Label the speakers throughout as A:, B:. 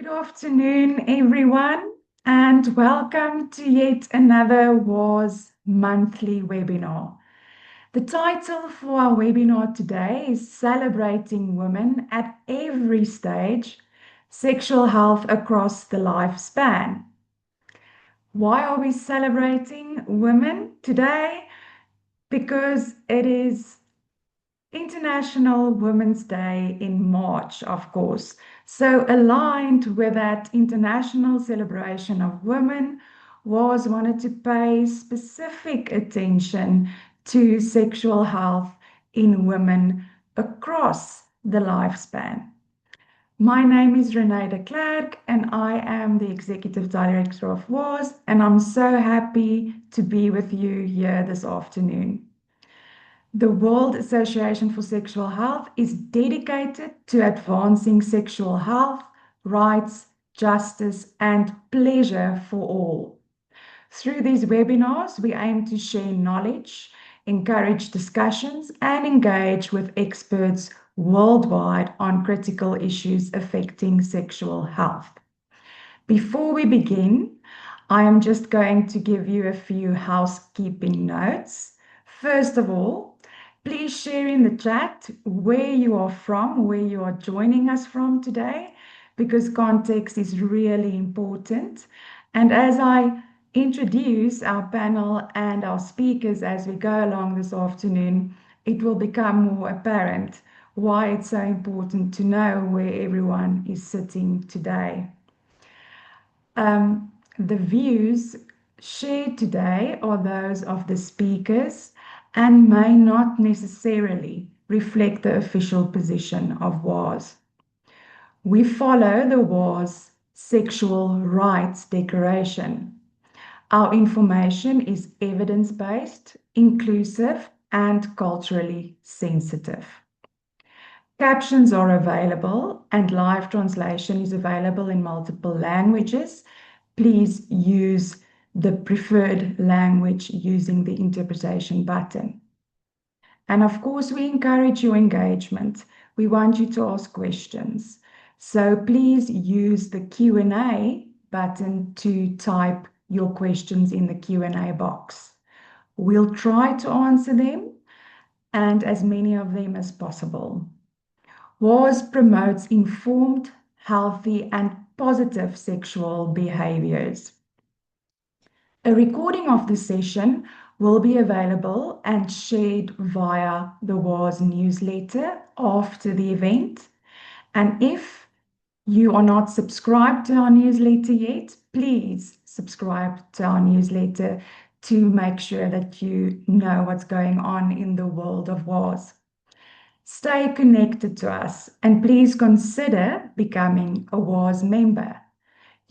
A: afternoon, everyone, and welcome to yet another WAS monthly webinar. The title for our webinar today is Celebrating Women at Every Stage, Sexual Health Across the Lifespan. Why are we celebrating women today? Because it is International Women's Day in March, of course. So aligned with that international celebration of women, WAS wanted to pay specific attention to sexual health in women across the lifespan. My name is Renee de Klerk and I am the Executive Director of WAS, and I'm so happy to be with you here this afternoon. The World Association for Sexual Health is dedicated to advancing sexual health, rights, justice, and pleasure for all. Through these webinars, we aim to share knowledge, encourage discussions, and engage with experts worldwide on critical issues affecting sexual health. Before we begin, I am just going to give you a few housekeeping notes. First of all, please share in the chat where you are from, where you are joining us from today, because context is really important. And as I introduce our panel and our speakers as we go along this afternoon, it will become more apparent why it's so important to know where everyone is sitting today. The views shared today are those of the speakers and may not necessarily reflect the official position of WAS. We follow the WAS Sexual Rights Declaration. Our information is evidence-based, inclusive, and culturally sensitive. Captions are available and live translation is available in multiple languages. Please use the preferred language using the interpretation button. And of course, we encourage your engagement. We want you to ask questions. So please use the Q&A button to type your questions in the Q&A box. We'll try to answer them and as many of them as possible. WAS promotes informed, healthy, and positive sexual behaviors. A recording of this session will be available and shared via the WAS newsletter after the event. And if you are not subscribed to our newsletter yet, please subscribe to our newsletter to make sure that you know what's going on in the world of WAS. Stay connected to us and please consider becoming a WAS member.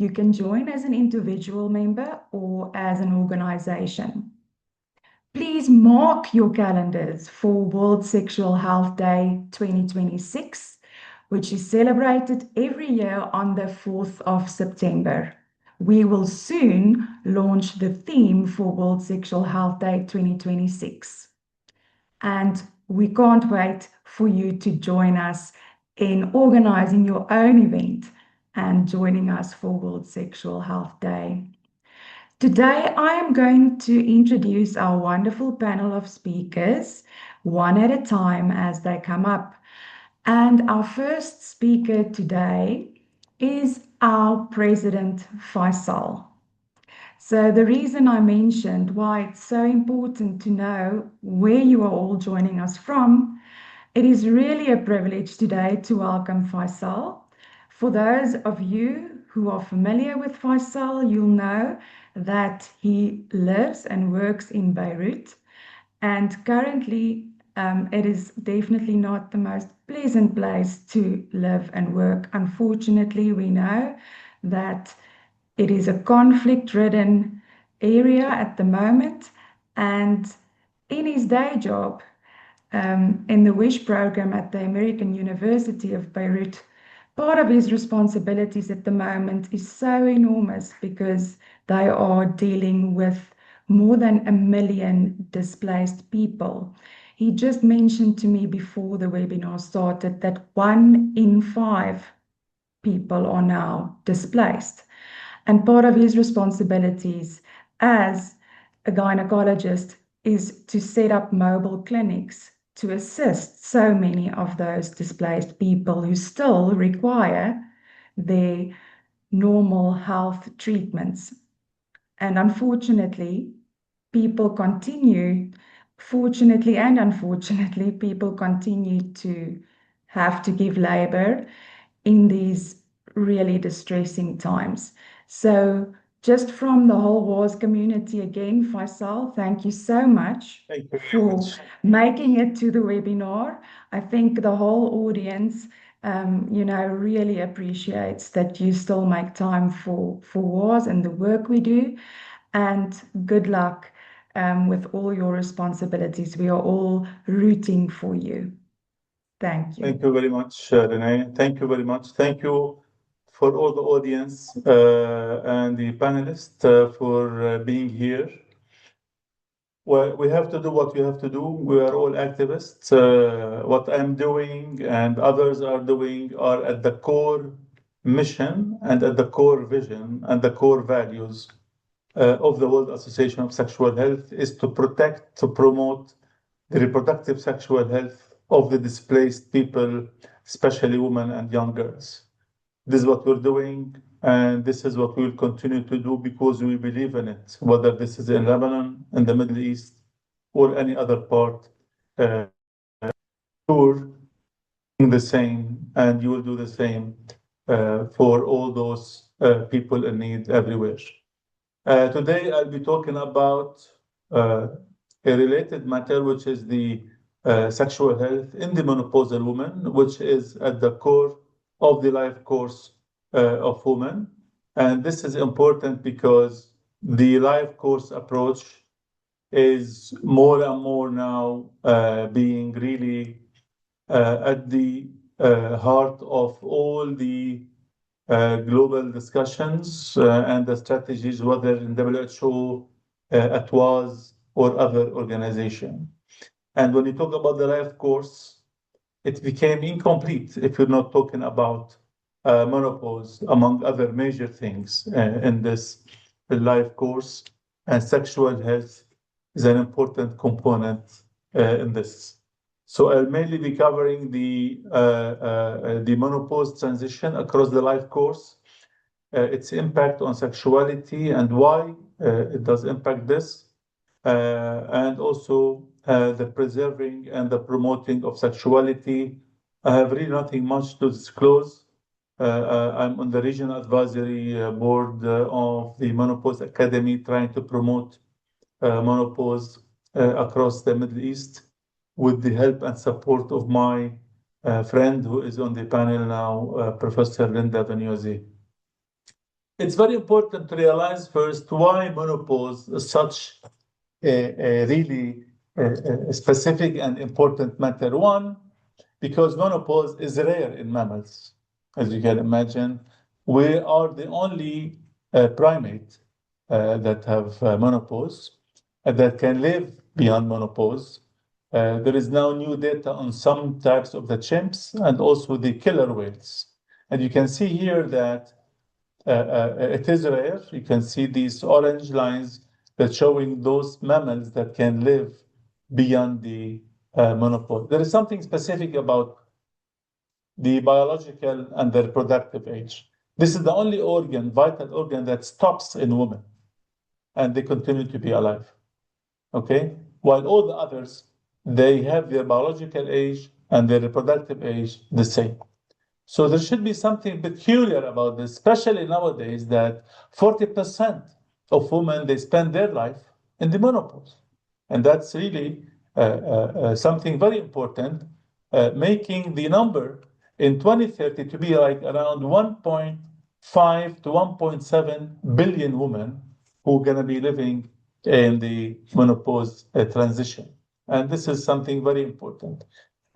A: You can join as an individual member or as an organization. Please mark your calendars for World Sexual Health Day 2026, which is celebrated every year on the 4th of September. We will soon launch the theme for World Sexual Health Day 2026. And we can't wait for you to join us in organizing your own event and joining us for World Sexual Health Day. Today, I am going to introduce our wonderful panel of speakers, one at a time as they come up. And our first speaker today is our President, Faysal. So the reason I mentioned why it's so important to know where you are all joining us from, it is really a privilege today to welcome Faysal. For those of you who are familiar with Faysal, you'll know that he lives and works in Beirut, and currently it is definitely not the most pleasant place to live and work. Unfortunately, we know that it is a conflict-ridden area at the moment, and in his day job, in the WISH program at the American University of Beirut, part of his responsibilities at the moment is so enormous because they are dealing with more than 1 million displaced people. He just mentioned to me before the webinar started that 1 in 5 people are now displaced. And part of his responsibilities as a gynecologist is to set up mobile clinics to assist so many of those displaced people who still require their normal health treatments. And unfortunately, people continue, fortunately and unfortunately, people continue to have to give labor in these really distressing times. So, just from the whole WARS community again, Faysal, thank you so much
B: Thank you very
A: for
B: much.
A: making it to the webinar. I think the whole audience, really appreciates that you still make time for WARS and the work we do. And good luck with all your responsibilities. We are all rooting for you. Thank you.
B: Thank you very much, Renee. Thank you very much. Thank you for all the audience and the panelists for being here. Well, we have to do what we have to do. We are all activists. What I'm doing and others are doing are at the core mission and at the core vision and the core values of the World Association of Sexual Health is to protect, to promote the reproductive sexual health of the displaced people, especially women and young girls. This is what we're doing, and this is what we'll continue to do because we believe in it, whether this is in Lebanon, in the Middle East, or any other part. Sure, the same, and you will do the same for all those people in need everywhere. Today, I'll be talking about a related matter, which is the sexual health in the menopausal woman, which is at the core of the life course of women. And this is important because the life course approach is more and more now being really at the heart of all the global discussions and the strategies, whether in WHO, at WAS, or other organization. And when you talk about the life course, it became incomplete if you're not talking about menopause, among other major things in this life course. And sexual health is an important component in this. So I'll mainly be covering the menopause transition across the life course, its impact on sexuality and why it does impact this, and also the preserving and the promoting of sexuality. I have really nothing much to disclose. I'm on the regional advisory board of the Menopause Academy, trying to promote menopause across the Middle East, with the help and support of my friend who is on the panel now, Professor Linda Vignozzi. It's very important to realize first why menopause is such a really specific and important matter. One, because menopause is rare in mammals. As you can imagine, we are the only primate that have menopause that can live beyond menopause. There is now new data on some types of the chimps and also the killer whales. And you can see here that it is rare. You can see these orange lines that showing those mammals that can live beyond the menopause. There is something specific about the biological and the reproductive age. This is the only organ, vital organ, that stops in women, and they continue to be alive. Okay? While all the others, they have their biological age and their reproductive age the same. So there should be something peculiar about this, especially nowadays that 40% of women, they spend their life in the menopause. And that's really something very important, making the number in 2030 to be like around 1.5 to 1.7 billion women who are going to be living in the menopause transition. And this is something very important.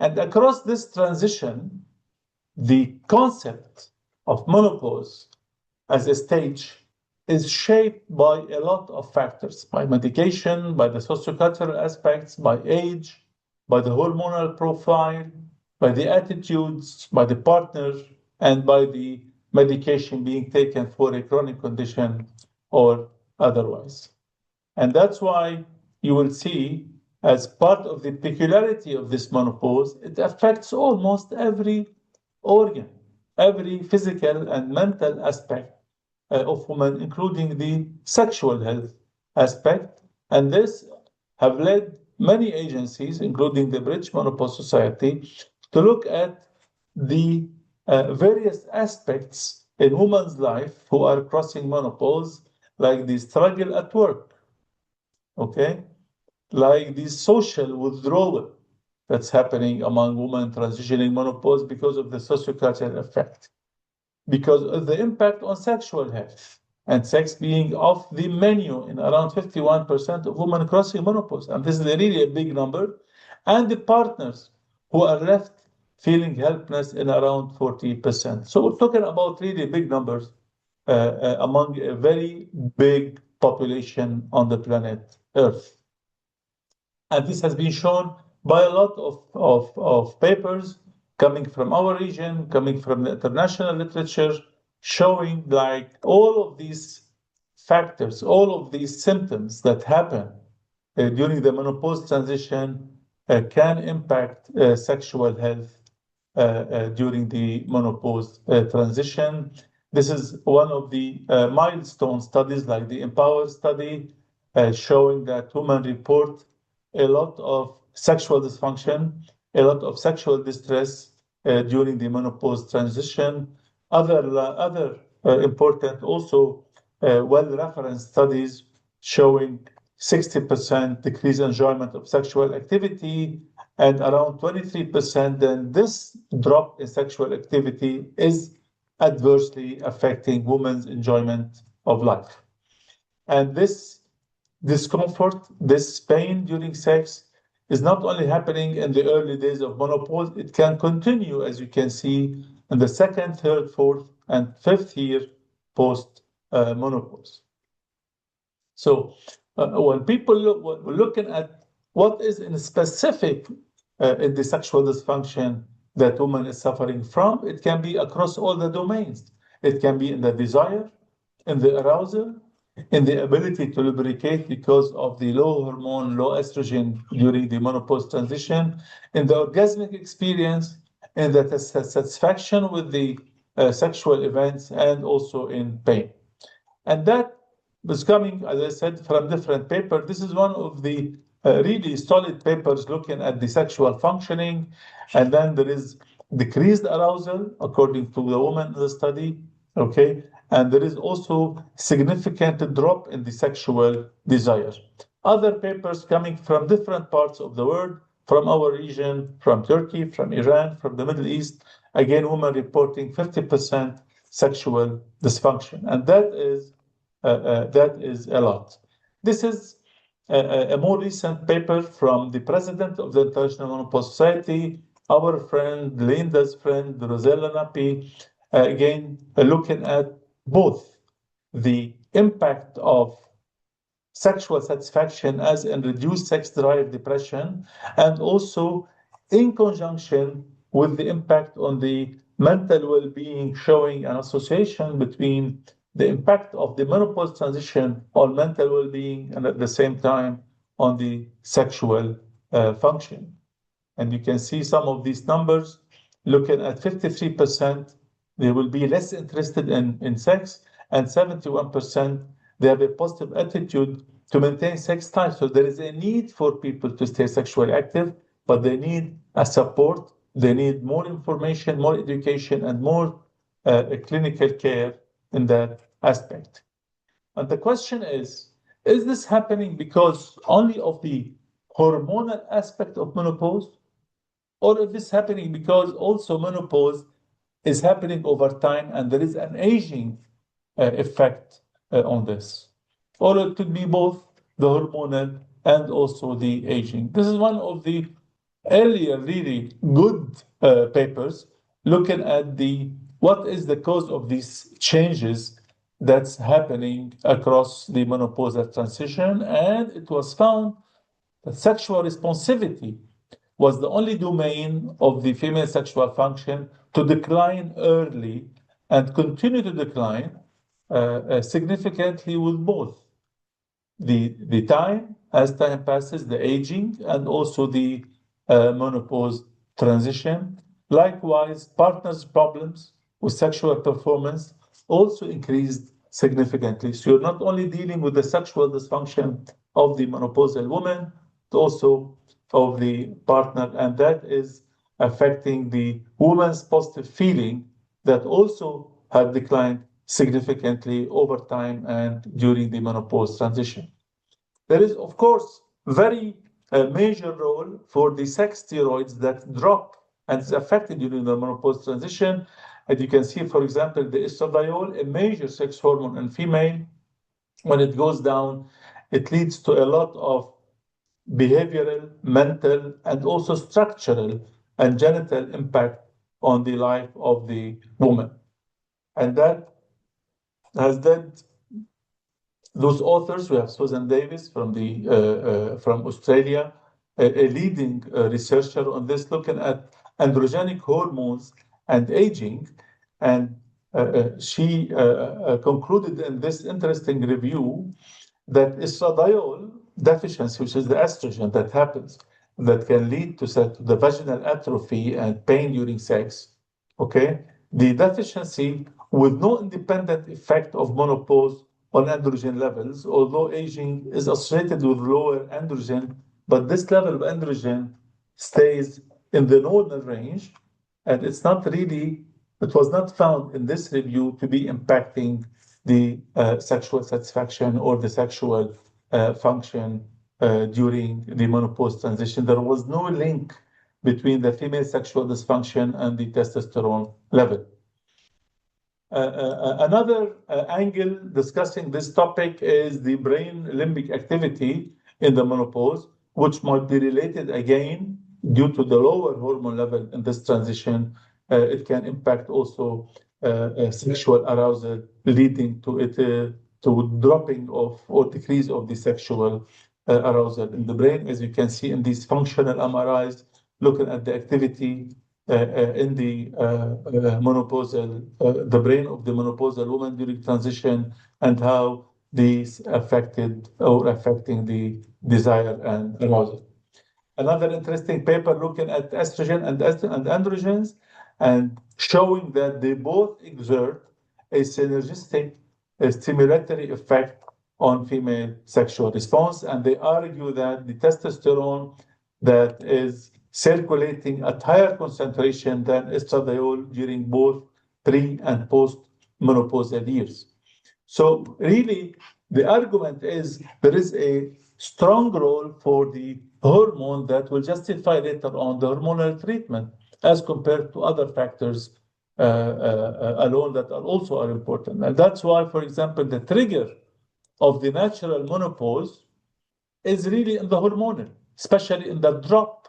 B: And across this transition, the concept of menopause as a stage is shaped by a lot of factors, by medication, by the sociocultural aspects, by age, by the hormonal profile, by the attitudes, by the partner, and by the medication being taken for a chronic condition or otherwise. And that's why you will see, as part of the peculiarity of this menopause, it affects almost every organ, every physical and mental aspect of women, including the sexual health aspect. And this have led many agencies, including the British Menopause Society, to look at the various aspects in women's life who are crossing menopause, like the struggle at work, okay, like the social withdrawal that's happening among women transitioning menopause because of the sociocultural effect, because of the impact on sexual health, and sex being off the menu in around 51% of women crossing menopause. And this is really a big number. And the partners who are left feeling helpless in around 40%. So we're talking about really big numbers among a very big population on the planet Earth. And this has been shown by a lot of papers coming from our region, coming from the international literature, showing like all of these factors, all of these symptoms that happen during the menopause transition can impact sexual health during the menopause transition. This is one of the milestone studies, like the Empower study, showing that women report a lot of sexual dysfunction, a lot of sexual distress during the menopause transition. Other important, also well-referenced studies showing 60% decreased enjoyment of sexual activity, and around 23%, then this drop in sexual activity is adversely affecting women's enjoyment of life. And this discomfort, this pain during sex is not only happening in the early days of menopause, it can continue, as you can see, in the second, third, fourth, and fifth year post menopause. So when we're looking at what is in specific in the sexual dysfunction that woman is suffering from, it can be across all the domains. It can be in the desire, in the arousal, in the ability to lubricate because of the low hormone, low estrogen during the menopause transition, in the orgasmic experience, in the satisfaction with the sexual events, and also in pain. And that was coming, as I said, from different papers. This is one of the really solid papers looking at the sexual functioning. And then there is decreased arousal, according to the woman in the study, okay? And there is also significant drop in the sexual desire. Other papers coming from different parts of the world, from our region, from Turkey, from Iran, from the Middle East, again, women reporting 50% sexual dysfunction. And that is a lot. This is a more recent paper from the president of the International Menopause Society, our friend, Linda's friend, Rosella Nappi, again, looking at both the impact of sexual satisfaction as in reduced sex drive depression, and also in conjunction with the impact on the mental well-being, showing an association between the impact of the menopause transition on mental well-being and at the same time on the sexual function. And you can see some of these numbers. Looking at 53%, they will be less interested in sex, and 71%, they have a positive attitude to maintain sex life. So there is a need for people to stay sexually active, but they need a support. They need more information, more education, and more clinical care in that aspect. And the question is this happening because only of the hormonal aspect of menopause? Or is this happening because also menopause is happening over time and there is an aging effect on this? Or it could be both the hormonal and also the aging. This is one of the earlier really good papers looking at what is the cause of these changes that's happening across the menopausal transition. And it was found that sexual responsivity was the only domain of the female sexual function to decline early and continue to decline significantly with both the time, as time passes, the aging, and also the menopause transition. Likewise, partners' problems with sexual performance also increased significantly. So you're not only dealing with the sexual dysfunction of the menopausal woman, but also of the partner, and that is affecting the woman's positive feeling that also have declined significantly over time and during the menopause transition. There is, of course, very major role for the sex steroids that drop and is affected during the menopause transition. And you can see, for example, the estradiol, a major sex hormone in female, when it goes down, it leads to a lot of behavioral, mental, and also structural and genital impact on the life of the woman. And that has led those authors. We have Susan Davis from Australia, a leading researcher on this, looking at androgenic hormones and aging. And she concluded in this interesting review that estradiol deficiency, which is the estrogen that happens, that can lead to the vaginal atrophy and pain during sex, okay? The deficiency with no independent effect of menopause on androgen levels, although aging is associated with lower androgen, but this level of androgen stays in the normal range, and it was not found in this review to be impacting the sexual satisfaction or the sexual function during the menopause transition. There was no link between the female sexual dysfunction and the testosterone level. Another angle discussing this topic is the brain limbic activity in the menopause, which might be related again due to the lower hormone level in this transition. It can impact also sexual arousal, leading to it to dropping of or decrease of the sexual arousal in the brain. As you can see in these functional MRIs, looking at the activity in the menopausal, the brain of the menopausal woman during transition, and how these affecting the desire and arousal. Another interesting paper looking at estrogen and androgens and showing that they both exert a synergistic stimulatory effect on female sexual response. And they argue that the testosterone that is circulating at higher concentration than estradiol during both pre and post menopausal years. So really, the argument is there is a strong role for the hormone that will justify later on the hormonal treatment as compared to other factors alone that are important. And that's why, for example, the trigger of the natural menopause is really in the hormonal, especially in the drop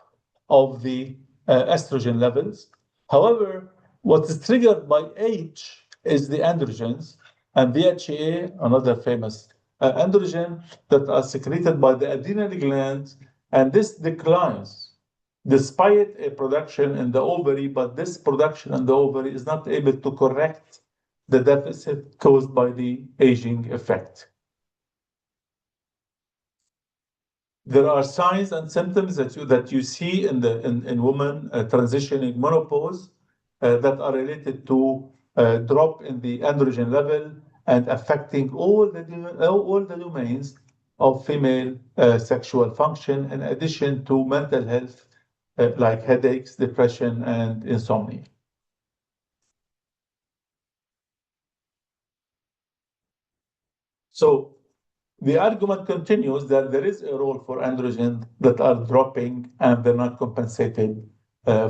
B: of the estrogen levels. However, what is triggered by age is the androgens, and DHEA, another famous androgen that are secreted by the adrenal glands, and this declines despite a production in the ovary, but this production in the ovary is not able to correct the deficit caused by the aging effect. There are signs and symptoms that you see in women transitioning menopause that are related to drop in the androgen level and affecting all the domains of female sexual function, in addition to mental health like headaches, depression, and insomnia. So the argument continues that there is a role for androgen that are dropping and they're not compensated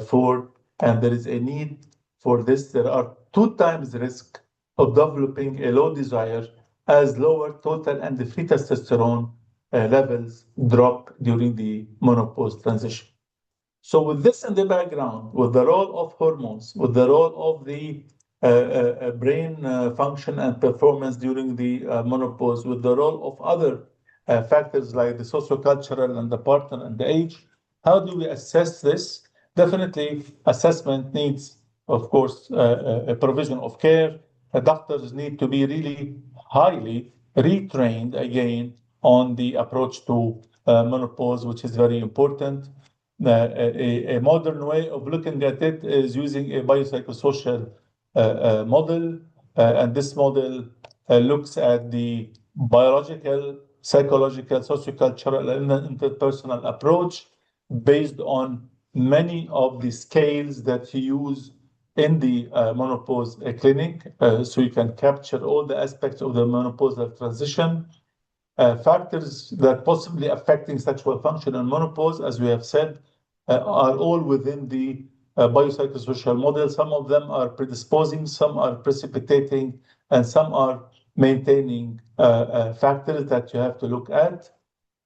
B: for, and there is a need for this. There are 2 times risk of developing a low desire as lower total and the free testosterone levels drop during the menopause transition. So with this in the background, with the role of hormones, with the role of the brain function and performance during the menopause, with the role of other factors like the sociocultural and the partner and the age, how do we assess this? Definitely, assessment needs of course, a provision of care. Doctors need to be really highly retrained again on the approach to menopause, which is very important. A modern way of looking at it is using a biopsychosocial model, and this model looks at the biological, psychological, sociocultural, and interpersonal approach based on many of the scales that you use in the menopause clinic, so you can capture all the aspects of the menopausal transition. Factors that possibly affecting sexual function in menopause, as we have said, are all within the biopsychosocial model. Some of them are predisposing, some are precipitating, and some are maintaining factors that you have to look at.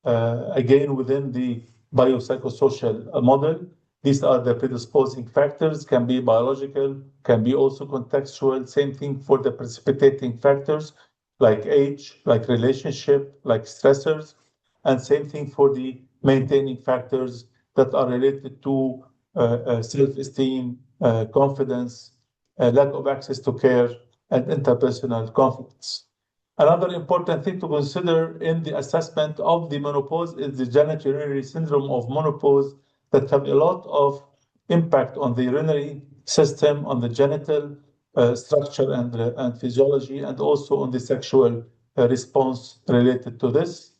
B: Again, within the biopsychosocial model, these are the predisposing factors, can be biological, can be also contextual. Same thing for the precipitating factors like age, like relationship, like stressors, and same thing for the maintaining factors that are related to self-esteem, confidence, lack of access to care, and interpersonal conflicts. Another important thing to consider in the assessment of the menopause is the genitourinary syndrome of menopause that have a lot of impact on the urinary system, on the genital structure and physiology, and also on the sexual response related to this.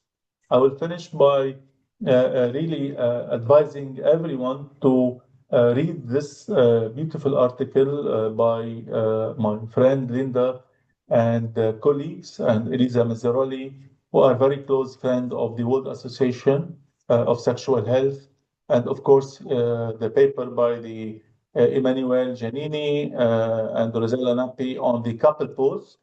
B: I will finish by really advising everyone to read this beautiful article by my friend Linda and colleagues and Elisa Mazzaroli, who are very close friends of the World Association of Sexual Health, and of course the paper by the Emanuele Giannini and Rosella Nappi on the couple pose,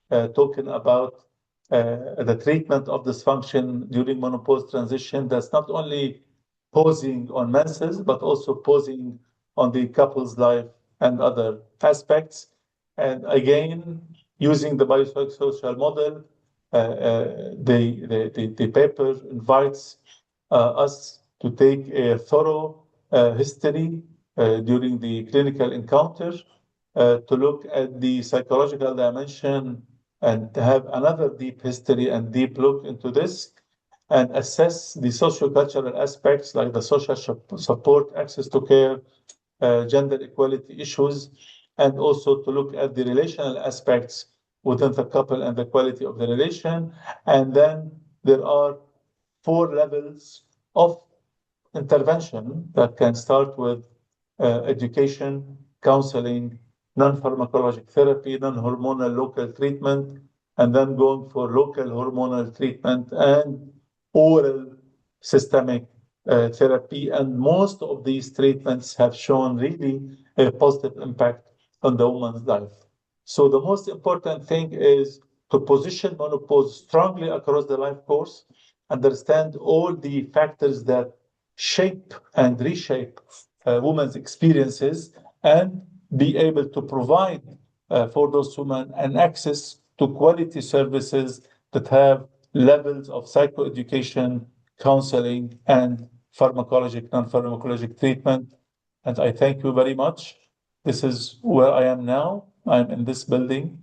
B: talking about the treatment of dysfunction during menopause transition that's not only posing on menses, but also posing on the couple's life and other aspects. And again, using the biopsychosocial model, the paper invites us to take a thorough history during the clinical encounter, to look at the psychological dimension and to have another deep history and deep look into this, and assess the socio-cultural aspects like the social support, access to care, gender equality issues, and also to look at the relational aspects within the couple and the quality of the relation. And then there are 4 levels of intervention that can start with education, counseling, non-pharmacologic therapy, non-hormonal local treatment, and then going for local hormonal treatment and oral systemic therapy. And most of these treatments have shown really a positive impact on the woman's life. So the most important thing is to position menopause strongly across the life course, understand all the factors that shape and reshape women's experiences, and be able to provide for those women an access to quality services that have levels of psychoeducation, counseling, and pharmacologic, non-pharmacologic treatment. And I thank you very much. This is where I am now. I'm in this building,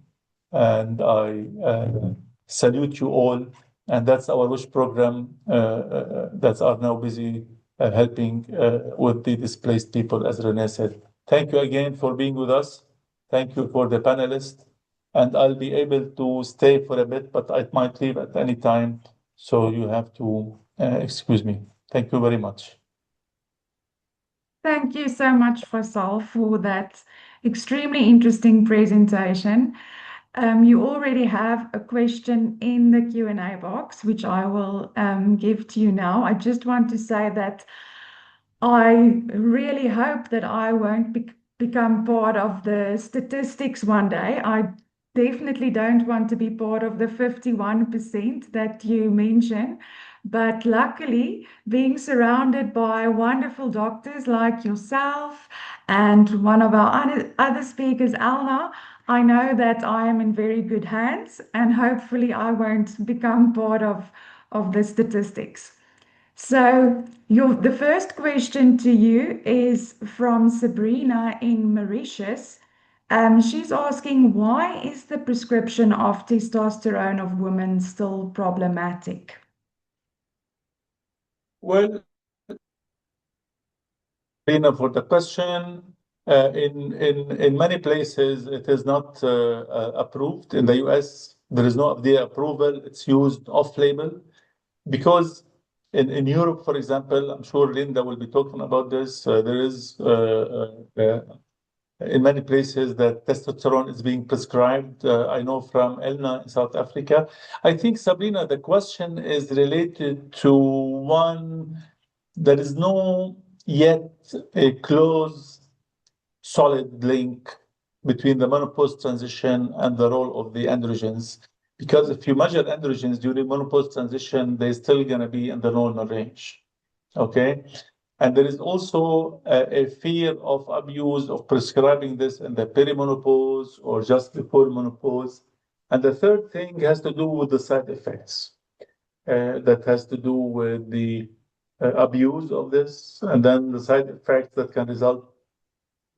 B: and I salute you all. And that's our WISH program that are now busy helping with the displaced people, as Renee said. Thank you again for being with us. Thank you for the panelists. And I'll be able to stay for a bit, but I might leave at any time. So you have to excuse me. Thank you very much.
A: Thank you so much, Faysal, for that extremely interesting presentation. You already have a question in the Q&A box, which I will give to you now. I just want to say that I really hope that I won't become part of the statistics one day. I definitely don't want to be part of the 51% that you mentioned. But luckily, being surrounded by wonderful doctors like yourself and one of our other speakers, Elna, I know that I am in very good hands, and hopefully I won't become part of the statistics. So the first question to you is from Sabrina in Mauritius. She's asking, why is the prescription of testosterone of women still problematic?
B: Well, Lena, for the question, in many places it is not approved. In the US, there is no FDA approval. It's used off-label because in Europe, for example, I'm sure Linda will be talking about this. There is in many places that testosterone is being prescribed. I know from Elna in South Africa. I think, Sabrina, the question is related to one, there is no yet a close, solid link between the menopause transition and the role of the androgens. Because if you measure androgens during menopause transition, they're still going to be in the normal range. Okay. And there is also a fear of abuse of prescribing this in the perimenopause or just before menopause. And the third thing has to do with the side effects. That has to do with the abuse of this, and then the side effects that can result,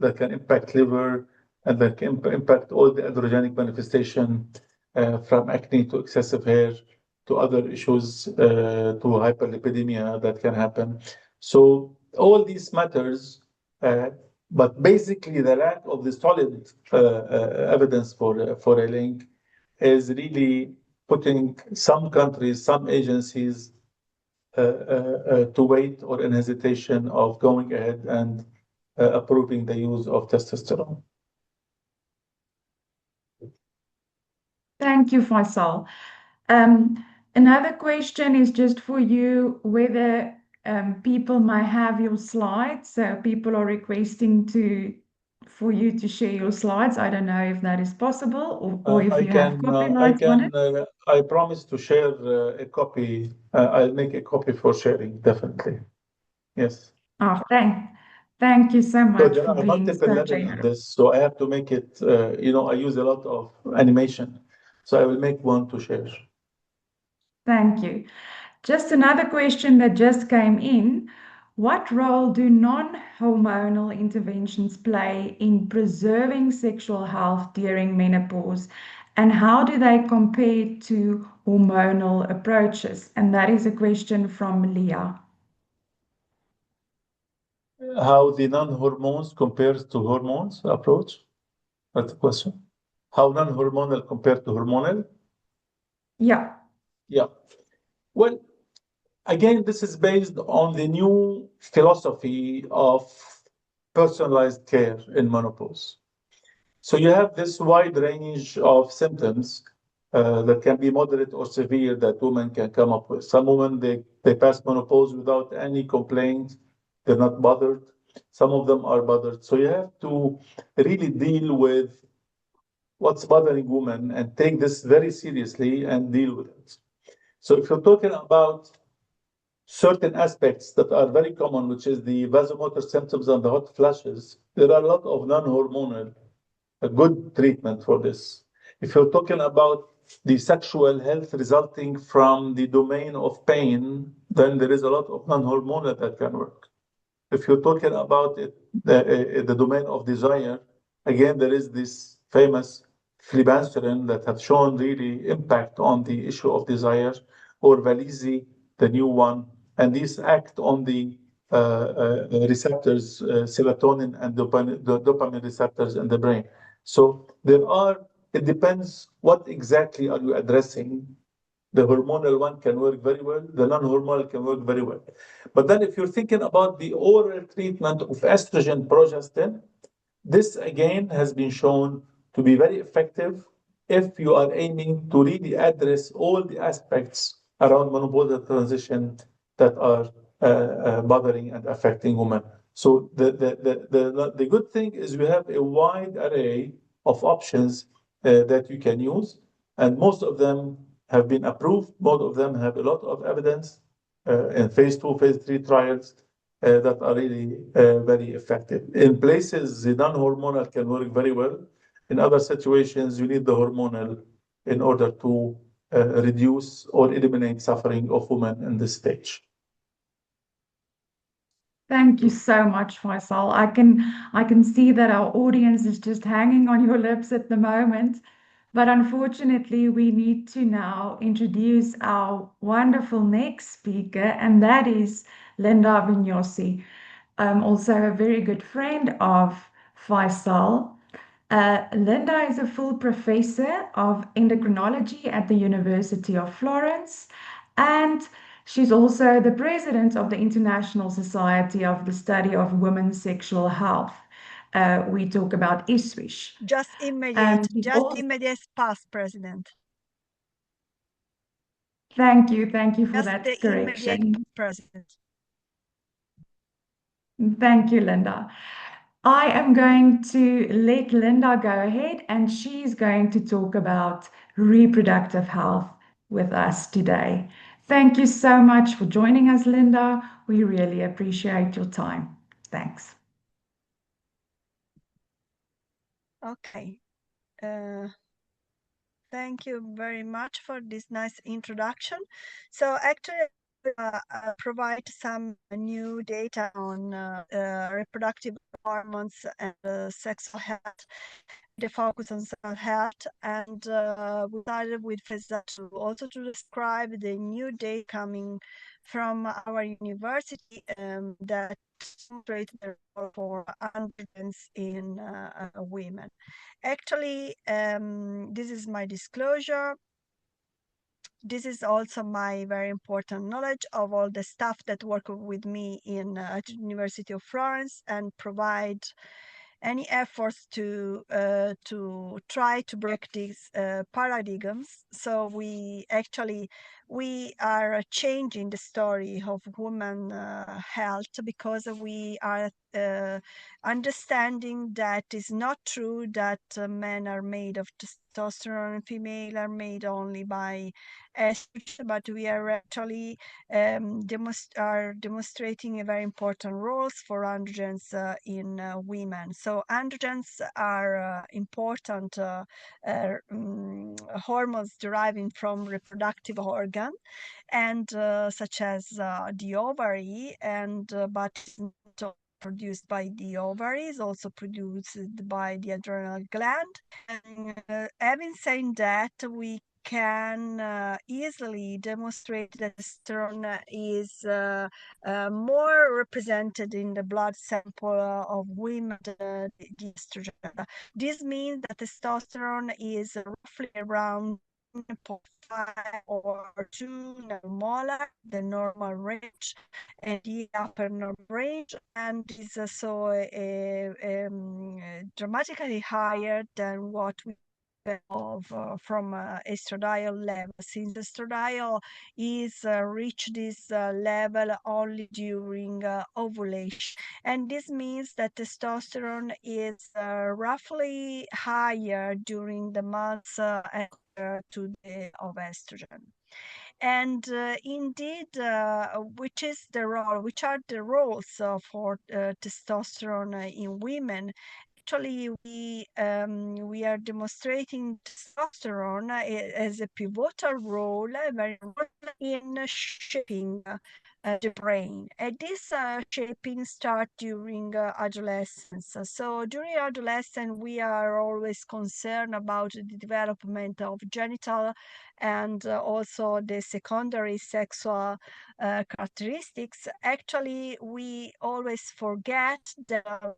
B: that can impact liver, and that can impact all the androgenic manifestation, from acne to excessive hair to other issues, to hyperlipidemia that can happen. So all these matters, but basically the lack of the solid evidence for a link is really putting some countries, some agencies to wait or in hesitation of going ahead and approving the use of testosterone.
A: Thank you, Faisal. Another question is just for you, whether people may have your slides. So people are requesting for you to share your slides. I don't know if that is possible or if you have copyright on it.
B: I promise to share a copy. I'll make a copy for sharing, definitely. Yes.
A: Oh, thank you so
B: So
A: much
B: there
A: for
B: are
A: being
B: multiple
A: so
B: levels of
A: generous.
B: this, so I have to make it, I use a lot of animation. So I will make one to share.
A: Thank you. Just another question that just came in. What role do non-hormonal interventions play in preserving sexual health during menopause, and how do they compare to hormonal approaches? And that is a question from Leah.
B: How the non-hormones compares to hormones approach? That's the question. How non-hormonal compared to hormonal?
A: Yeah.
B: Yeah. Well, again, this is based on the new philosophy of personalized care in menopause. So you have this wide range of symptoms that can be moderate or severe that women can come up with. Some women, they pass menopause without any complaint. They're not bothered. Some of them are bothered. So you have to really deal with what's bothering women and take this very seriously and deal with it. So if you're talking about certain aspects that are very common, which is the vasomotor symptoms and the hot flashes, there are a lot of non-hormonal, a good treatment for this. If you're talking about the sexual health resulting from the domain of pain, then there is a lot of non-hormonal that can work. If you're talking about it, the domain of desire, again, there is this famous flibanserin that have shown really impact on the issue of desire, or Valizi, the new one, and these act on the receptors, serotonin and dopamine receptors in the brain. So it depends what exactly are you addressing. The hormonal one can work very well, the non-hormonal can work very well. But then if you're thinking about the oral treatment of estrogen progestin, this again has been shown to be very effective if you are aiming to really address all the aspects around menopausal transition that are bothering and affecting women. So the good thing is we have a wide array of options that you can use, and most of them have been approved. Most of them have a lot of evidence in phase 2, phase 3 trials that are really very effective. In places, the non-hormonal can work very well. In other situations, you need the hormonal in order to reduce or eliminate suffering of women in this stage.
A: Thank you so much, Faisal. I can see that our audience is just hanging on your lips at the moment. But unfortunately, we need to now introduce our wonderful next speaker, and that is Linda Vignozzi, also a very good friend of Faisal. Linda is a full professor of endocrinology at the University of Florence, and she's also the president of the International Society of the Study of Women's Sexual Health. We talk about ISSWSH. And she's
C: Just
A: also,
C: immediate past president.
A: thank you for
C: Just the
A: that
C: immediate
A: correction.
C: president.
A: Thank you, Linda. I am going to let Linda go ahead and she's going to talk about reproductive health with us today. Thank you so much for joining us, Linda. We really appreciate your time. Thanks.
C: Okay. Thank you very much for this nice introduction. So actually, provide some new data on reproductive hormones and sexual health, the focus on sexual health, and we started with Faysal also to describe the new data coming from our university that demonstrate the role for androgens in women. Actually, this is my disclosure. This is also my very important knowledge of all the staff that work with me in at University of Florence and provide any efforts to try to break these paradigms. So we are changing the story of women health because we are understanding that it's not true that men are made of testosterone and female are made only by estrogen, but we are actually demonstrating a very important roles for androgens in women. So androgens are important hormones deriving from reproductive organ and such as the ovary and but not produced by the ovaries, also produced by the adrenal gland. And having said that, we can easily demonstrate that testosterone is more represented in the blood sample of women than the estrogen. This means that testosterone is roughly around 0.5 or 2 nanomolar, the normal range, and the upper normal range, and is also dramatically higher than what we of from estradiol level, since estradiol is reach this level only during ovulation, and this means that testosterone is roughly higher during the months to the of estrogen. And indeed, which are the roles for testosterone in women? Actually, we are demonstrating testosterone as a pivotal role, a very role in shaping the brain. And this shaping starts during adolescence. So during adolescence, we are always concerned about the development of genital and also the secondary sexual characteristics. Actually, we always forget that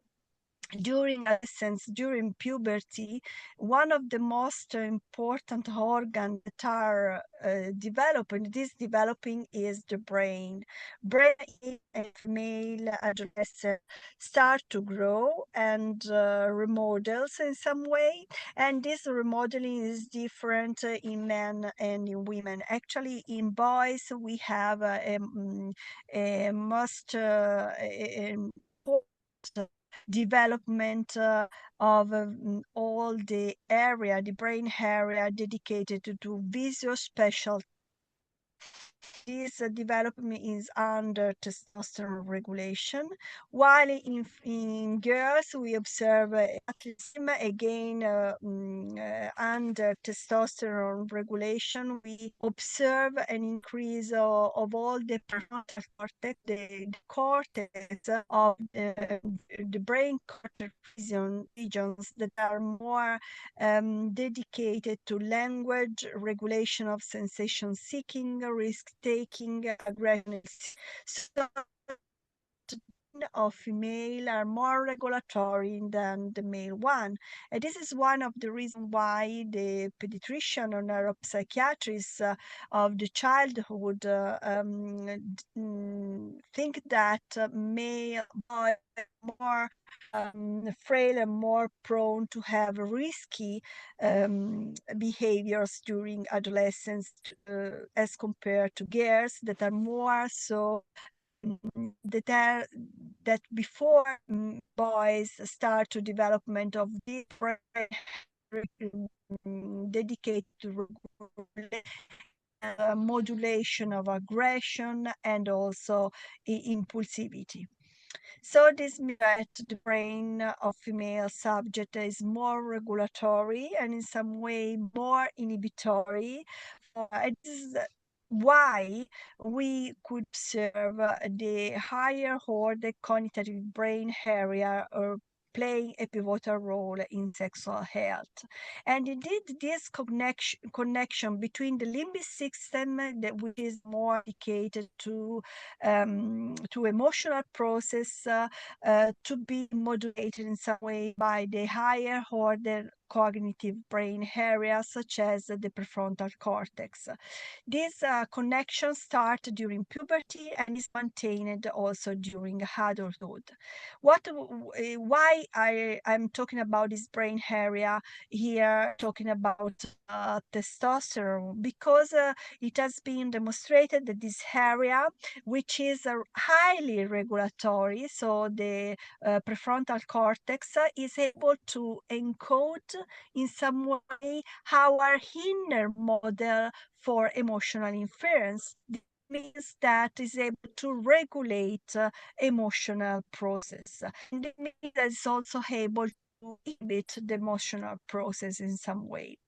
C: during adolescence, during puberty, one of the most important organs that are developing is the brain. Brain in a female adolescent start to grow and remodels in some way, and this remodeling is different in men and in women. Actually, in boys, we have a most development of all the brain area dedicated to visual spatial This development is under testosterone regulation, while in girls we observe athleticism again under testosterone regulation. We observe an increase of all the prefrontal cortex, the cortex of the brain cortex regions that are more dedicated to language, regulation of sensation seeking, risk taking, aggression. So of female are more regulatory than the male one. And this is one of the reasons why the pediatrician or neuropsychiatrist of the childhood think that male boys are more frail and more prone to have risky behaviors during adolescence as compared to girls that are more so that before boys start to development of different dedicated to modulation of aggression and also impulsivity. So this means that the brain of female subject is more regulatory and in some way more inhibitory. This is why we could observe the higher order cognitive brain area playing a pivotal role in sexual health. And indeed, this connection between the limbic system, which is more dedicated to emotional process, to be modulated in some way by the higher order cognitive brain areas, such as the prefrontal cortex. This connection starts during puberty and is maintained also during adulthood. Why I'm talking about this brain area here, talking about testosterone? Because it has been demonstrated that this area, which is highly regulatory, so the prefrontal cortex is able to encode in some way our inner model for emotional inference. This means that is able to regulate emotional process. And it means that it's also able to inhibit the emotional process in some way.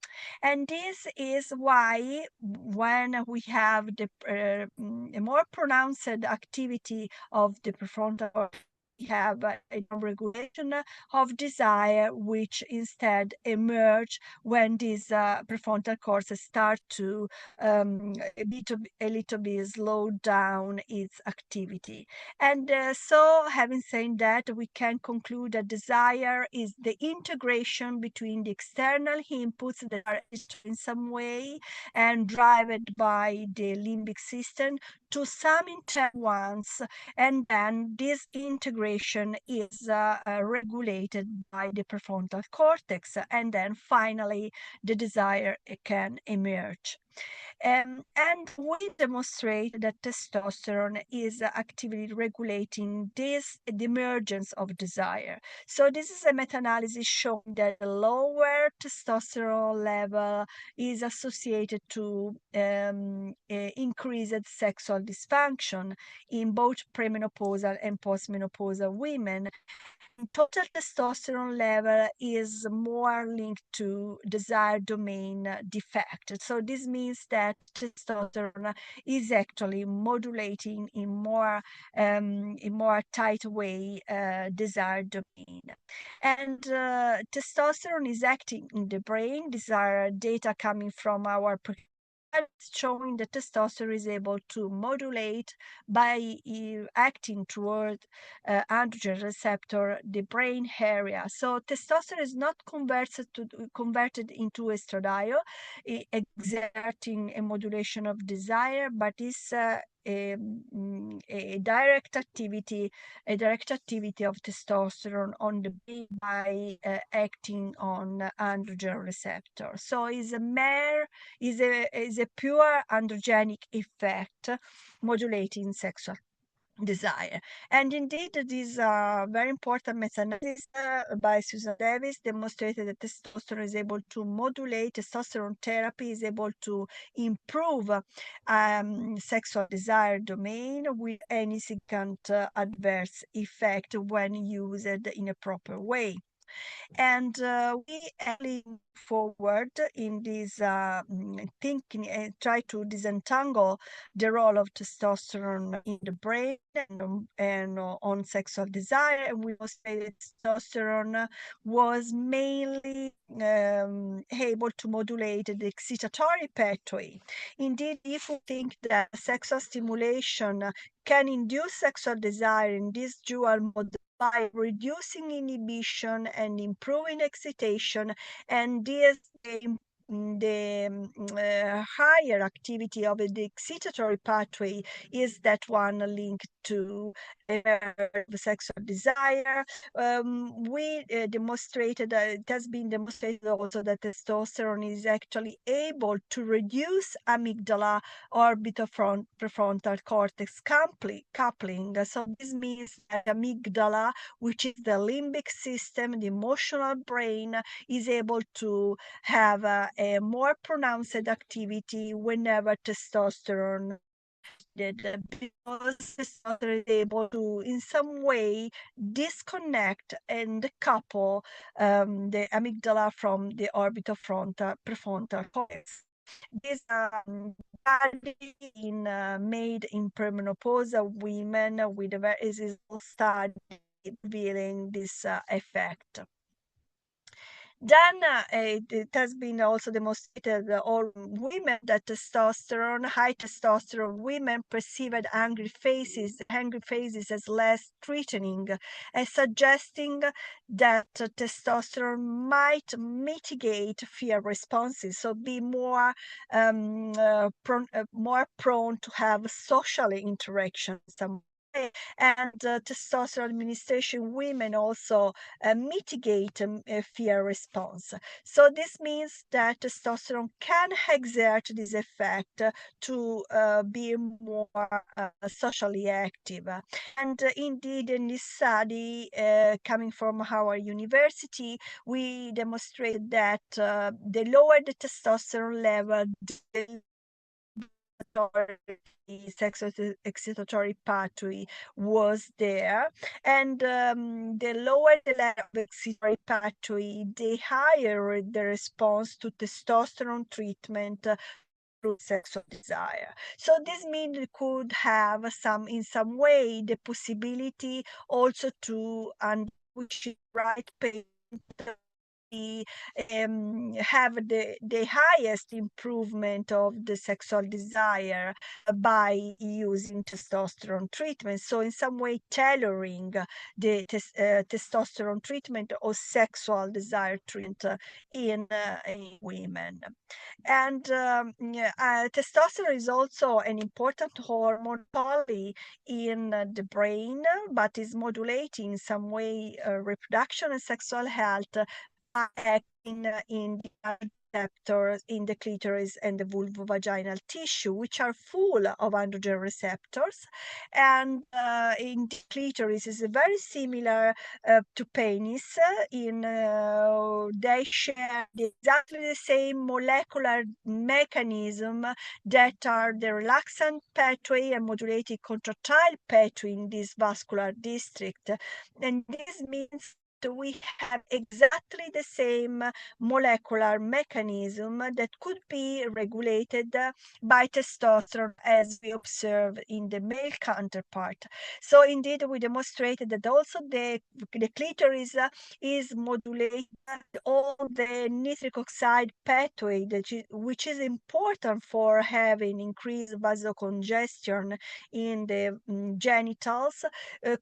C: And this is why when we have a more pronounced activity of the prefrontal cortex, we have a regulation of desire, which instead emerge when this prefrontal cortex start to a little bit slow down its activity. And so having said that, we can conclude that desire is the integration between the external inputs that are in some way and driven by the limbic system to some internal ones, and then this integration is regulated by the prefrontal cortex, and then finally the desire can emerge. And we demonstrate that testosterone is actively regulating the emergence of desire. So this is a meta-analysis showing that the lower testosterone level is associated to increased sexual dysfunction in both premenopausal and postmenopausal women. Total testosterone level is more linked to desire domain defect. So this means that testosterone is actually modulating in more tight way desire domain. And testosterone is acting in the brain. These are data coming from our showing that testosterone is able to modulate by acting toward androgen receptor the brain area. So testosterone is not converted into estradiol, exerting a modulation of desire, but is a direct activity of testosterone on the brain by acting on androgen receptor. So is a pure androgenic effect modulating sexual desire. And indeed, this very important meta-analysis by Susan Davis demonstrated that testosterone is able to modulate, testosterone therapy is able to improve sexual desire domain with any significant adverse effect when used in a proper way. And we actually move forward in this thinking and try to disentangle the role of testosterone in the brain and on sexual desire. And we will say that testosterone was mainly able to modulate the excitatory pathway. Indeed, if we think that sexual stimulation can induce sexual desire in this dual mode by reducing inhibition and improving excitation, and this the higher activity of the excitatory pathway is that one linked to sexual desire. We demonstrated that it has been demonstrated also that testosterone is actually able to reduce amygdala orbitofrontal cortex coupling. So this means that amygdala, which is the limbic system, the emotional brain, is able to have a more pronounced activity whenever testosterone because testosterone is able to in some way disconnect and decouple the amygdala from the orbitofrontal prefrontal cortex. This study made in premenopausal women with a very study revealing this effect. Then it has been also demonstrated that all women that high testosterone women perceived angry faces as less threatening, suggesting that testosterone might mitigate fear responses, so be more prone to have social interactions. And testosterone administration women also mitigate fear response. So this means that testosterone can exert this effect to be more socially active. And indeed, in this study coming from our university, we demonstrate that the lower the testosterone level, the sexual excitatory pathway was there, and the lower the level of excitatory pathway, the higher the response to testosterone treatment through sexual desire. So this means it could have in some way the possibility also to which is right patient have the highest improvement of the sexual desire by using testosterone treatment. So in some way tailoring the testosterone treatment or sexual desire treatment in women. And testosterone is also an important hormone only in the brain, but is modulating in some way reproduction and sexual health by acting in the receptors in the clitoris and the vulvovaginal tissue, which are full of androgen receptors. And in the clitoris is very similar to penis. They share exactly the same molecular mechanism that are the relaxant pathway and modulated contractile pathway in this vascular district. And this means we have exactly the same molecular mechanism that could be regulated by testosterone as we observe in the male counterpart. So indeed, we demonstrated that also the clitoris is modulated all the nitric oxide pathway, which is important for having increased vasocongestion in the genitals,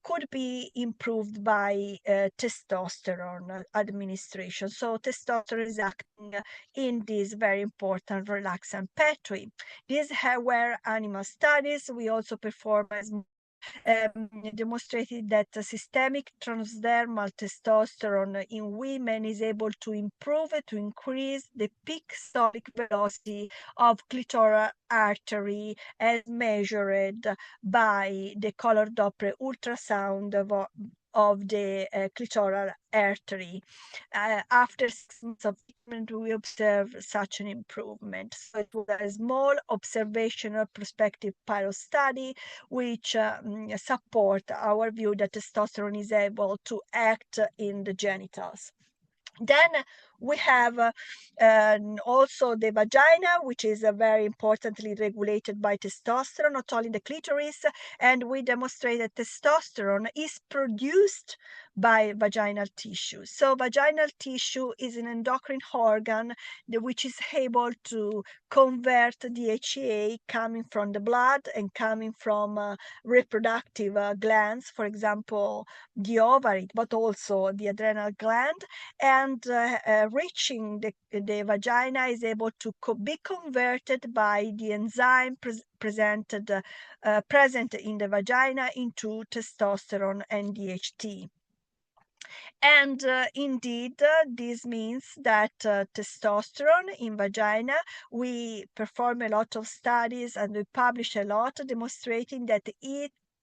C: could be improved by testosterone administration. So testosterone is acting in this very important relaxant pathway. These were animal studies. We also perform as demonstrated that systemic transdermal testosterone in women is able to improve, to increase the peak systolic velocity of clitoral artery as measured by the color Doppler ultrasound of the clitoral artery. After 6 months of treatment, we observed such an improvement. So it was a small observational prospective pilot study which support our view that testosterone is able to act in the genitals. Then we have also the vagina, which is very importantly regulated by testosterone, not only the clitoris, and we demonstrate that testosterone is produced by vaginal tissue. So vaginal tissue is an endocrine organ which is able to convert DHEA coming from the blood and coming from reproductive glands, for example, the ovary, but also the adrenal gland, and reaching the vagina is able to be converted by the enzyme present in the vagina into testosterone and DHT. And indeed, this means that testosterone in vagina, we perform a lot of studies and we publish a lot demonstrating that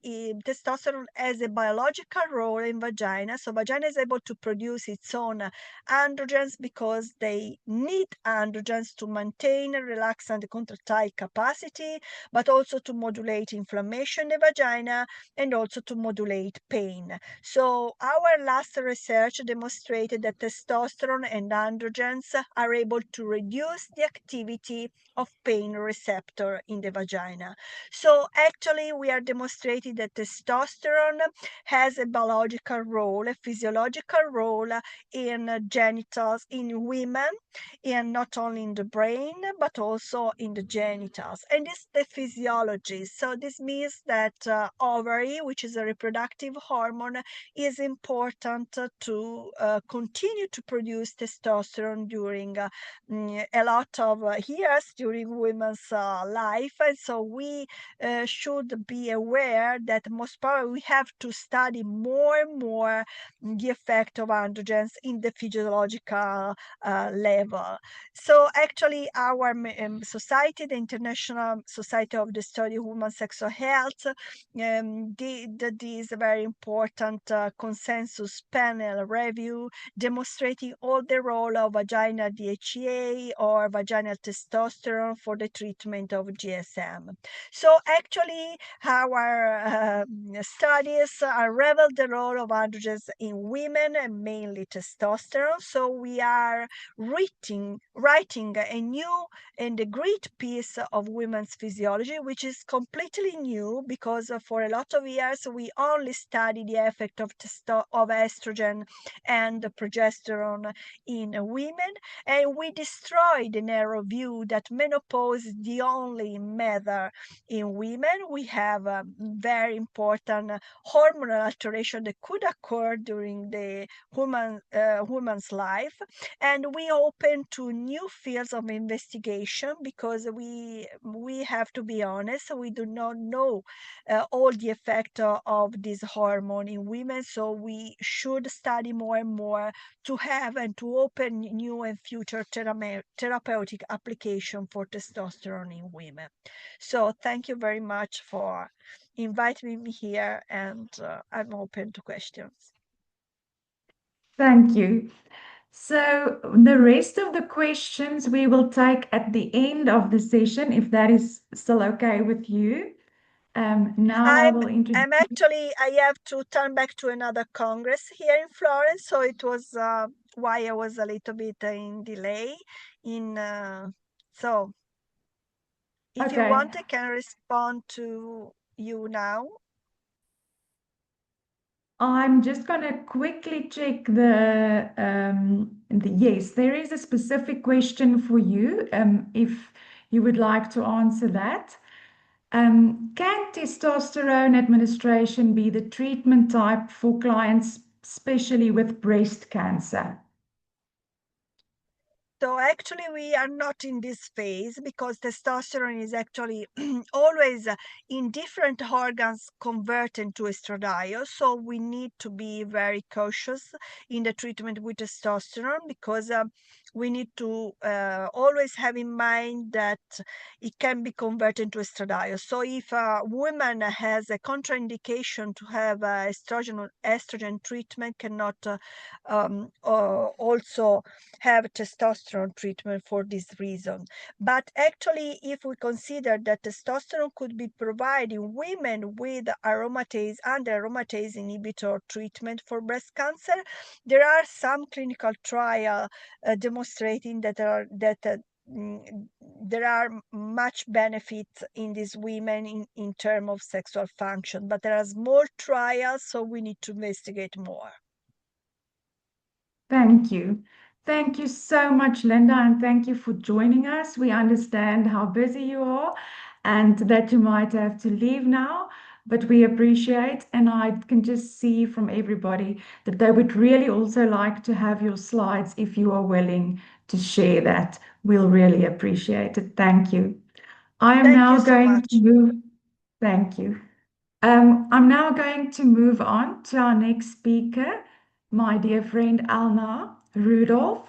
C: testosterone has a biological role in vagina. So vagina is able to produce its own androgens because they need androgens to maintain relaxant contractile capacity, but also to modulate inflammation in the vagina and also to modulate pain. So our last research demonstrated that testosterone and androgens are able to reduce the activity of pain receptor in the vagina. So actually we are demonstrating that testosterone has a biological role, a physiological role in genitals in women, and not only in the brain, but also in the genitals. And it's the physiology. So this means that ovary, which is a reproductive hormone, is important to continue to produce testosterone during a lot of years during women's life. And so we should be aware that most probably we have to study more and more the effect of androgens in the physiological level. So actually our society, the International Society of the Study of Women's Sexual Health, did this very important consensus panel review demonstrating all the role of vaginal DHEA or vaginal testosterone for the treatment of GSM. So actually our studies revealed the role of androgens in women and mainly testosterone. So we are writing a new and a great piece of women's physiology, which is completely new because for a lot of years we only study the effect of estrogen and progesterone in women, and we destroy the narrow view that menopause is the only matter in women. We have a very important hormonal alteration that could occur during the woman's life, and we open to new fields of investigation because we have to be honest, we do not know all the effect of this hormone in women, so we should study more and more to have and to open new and future therapeutic application for testosterone in women. So thank you very much for inviting me here, and I'm open to questions.
A: Thank you. So the rest of the questions we will take at the end of the session, if that is still okay with you. Now I will introduce.
C: I have to turn back to another congress here in Florence, so it was why I was a little bit in delay. So if you want, I can respond to you now.
A: I'm just going to quickly check yes, there is a specific question for you, if you would like to answer that. Can testosterone administration be the treatment type for clients, especially with breast cancer?
C: So actually, we are not in this phase because testosterone is actually always in different organs converted to estradiol. So we need to be very cautious in the treatment with testosterone because we need to always have in mind that it can be converted to estradiol. So if a woman has a contraindication to have estrogen treatment, cannot also have testosterone treatment for this reason. But actually, if we consider that testosterone could be provided in women with aromatase and aromatase inhibitor treatment for breast cancer, there are some clinical trials demonstrating that there are much benefits in these women in terms of sexual function, but there are more trials, so we need to investigate more.
A: Thank you. Thank you so much, Linda, and thank you for joining us. We understand how busy you are and that you might have to leave now, but we appreciate, and I can just see from everybody that they would really also like to have your slides if you are willing to share that. We'll really appreciate it. Thank you. I am
C: Thank you
A: now
C: so
A: going to
C: much.
A: move. Thank you. I'm now going to move on to our next speaker, my dear friend Elna Rudolph.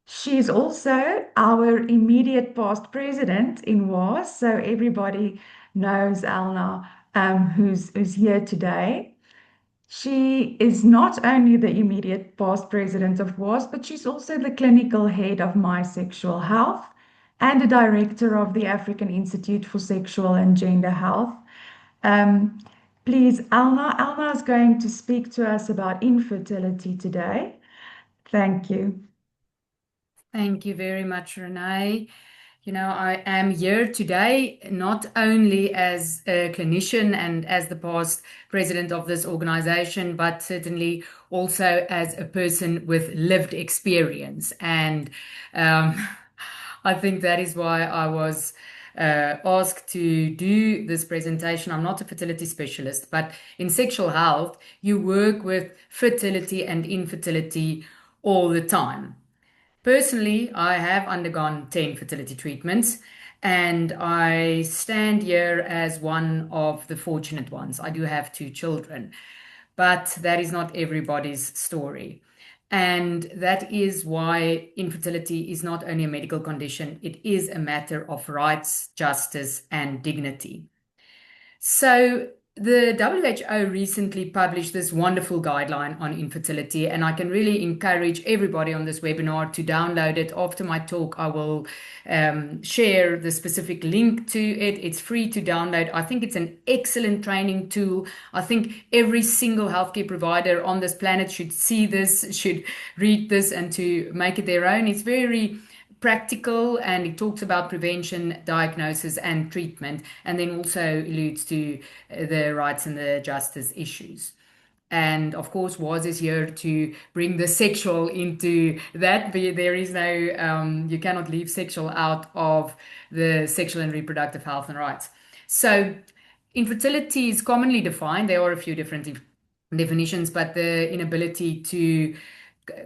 A: She's also our immediate past president in WAS, so everybody knows Elna, who's here today. She is not only the immediate past president of WAS, but she's also the clinical head of My Sexual Health and a director of the African Institute for Sexual and Gender Health. Um, Please, Alma. Alma is going to speak to us about infertility today. Thank you.
D: Thank you very much, Renee. I am here today not only as a clinician and as the past president of this organization, but certainly also as a person with lived experience. And I think that is why I was asked to do this presentation. I'm not a fertility specialist, but in sexual health, you work with fertility and infertility all the time. Personally, I have undergone 10 fertility treatments, and I stand here as one of the fortunate ones. I do have 2 children, but that is not everybody's story. And that is why infertility is not only a medical condition, it is a matter of rights, justice, and dignity. So the WHO recently published this wonderful guideline on infertility, and I can really encourage everybody on this webinar to download it. After my talk, I will share the specific link to it. It's free to download. I think it's an excellent training tool. I think every single healthcare provider on this planet should see this, should read this, and to make it their own. It's very practical, and it talks about prevention, diagnosis, and treatment, and then also alludes to the rights and the justice issues. And of course, WAS is here to bring the sexual into that. There is no, you cannot leave sexual out of the sexual and reproductive health and rights. So infertility is commonly defined. There are a few different definitions, but the inability to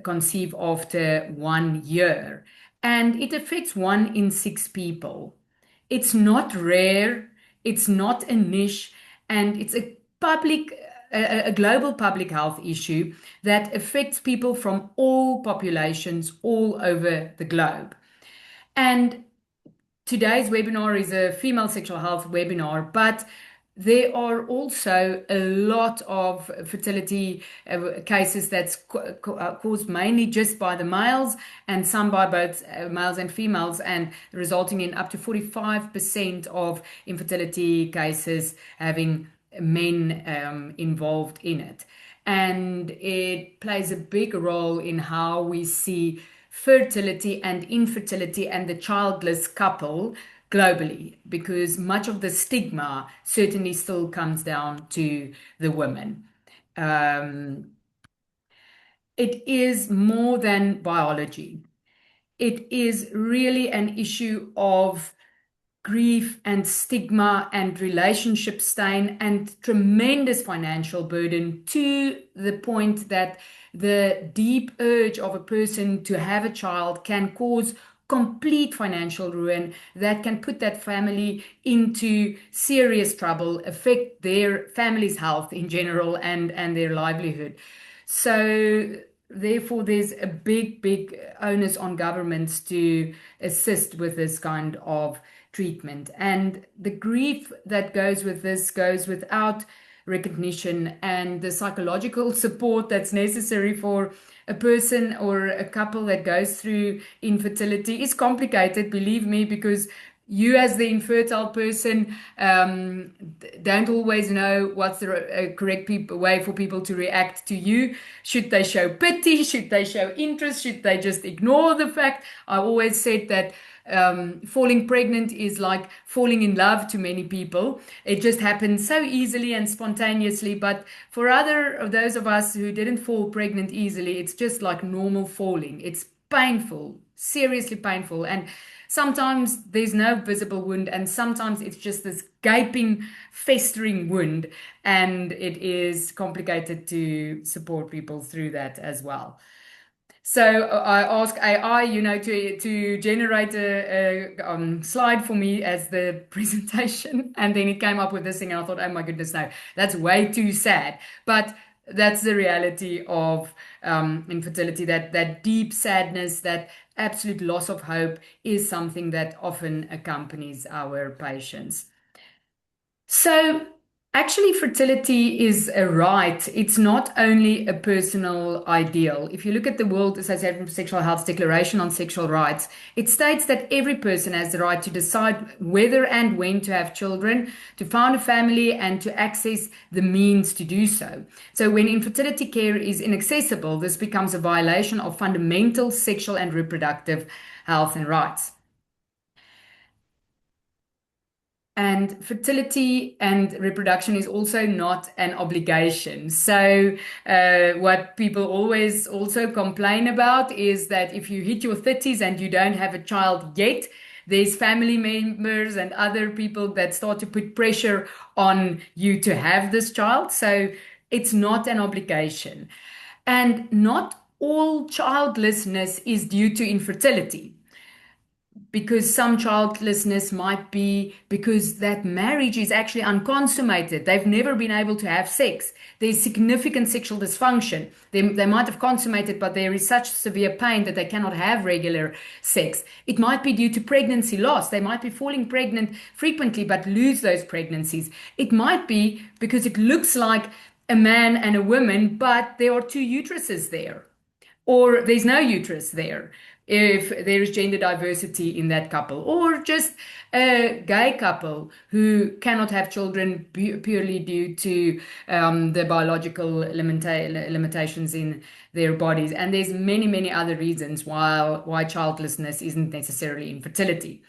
D: conceive after 1 year. And it affects 1 in 6 people. It's not rare, it's not a niche, and it's a global public health issue that affects people from all populations all over the globe. And today's webinar is a female sexual health webinar, but there are also a lot of fertility cases that's caused mainly just by the males, and some by both males and females, and resulting in up to 45% of infertility cases having men involved in it. And it plays a big role in how we see fertility and infertility and the childless couple globally, because much of the stigma certainly still comes down to the women. It is more than biology. It is really an issue of grief and stigma and relationship stain and tremendous financial burden, to the point that the deep urge of a person to have a child can cause complete financial ruin that can put that family into serious trouble, affect their family's health in general and their livelihood. So therefore, there's a big onus on governments to assist with this kind of treatment. And the grief that goes with this goes without recognition, and the psychological support that's necessary for a person or a couple that goes through infertility is complicated, believe me, because you as the infertile person don't always know what's the correct way for people to react to you. Should they show pity? Should they show interest? Should they just ignore the fact? I always said that falling pregnant is like falling in love to many people. It just happens so easily and spontaneously. But for those of us who didn't fall pregnant easily, it's just like normal falling. It's painful, seriously painful. And sometimes there's no visible wound, and sometimes it's just this gaping, festering wound. And it is complicated to support people through that as well. So I asked AI, to generate a slide for me as the presentation, and then it came up with this thing, and I thought, oh my goodness, no, that's way too sad. But that's the reality of infertility. That deep sadness, that absolute loss of hope, is something that often accompanies our patients. So actually, fertility is a right. It's not only a personal ideal. If you look at the World Association for Sexual Health's Declaration on Sexual Rights, it states that every person has the right to decide whether and when to have children, to found a family, and to access the means to do so. So when infertility care is inaccessible, this becomes a violation of fundamental sexual and reproductive health and rights. And fertility and reproduction is also not an obligation. So what people always also complain about is that if you hit your 30s and you don't have a child yet, there's family members and other people that start to put pressure on you to have this child. So it's not an obligation. And not all childlessness is due to infertility, because some childlessness might be because that marriage is actually unconsummated. They've never been able to have sex. There's significant sexual dysfunction. They might have consummated, but there is such severe pain that they cannot have regular sex. It might be due to pregnancy loss. They might be falling pregnant frequently, but lose those pregnancies. It might be because it looks like a man and a woman, but there are two uteruses there, or there's no uterus there, if there is gender diversity in that couple, or just a gay couple who cannot have children purely due to the biological limitations in their bodies. And there's many other reasons why childlessness isn't necessarily infertility.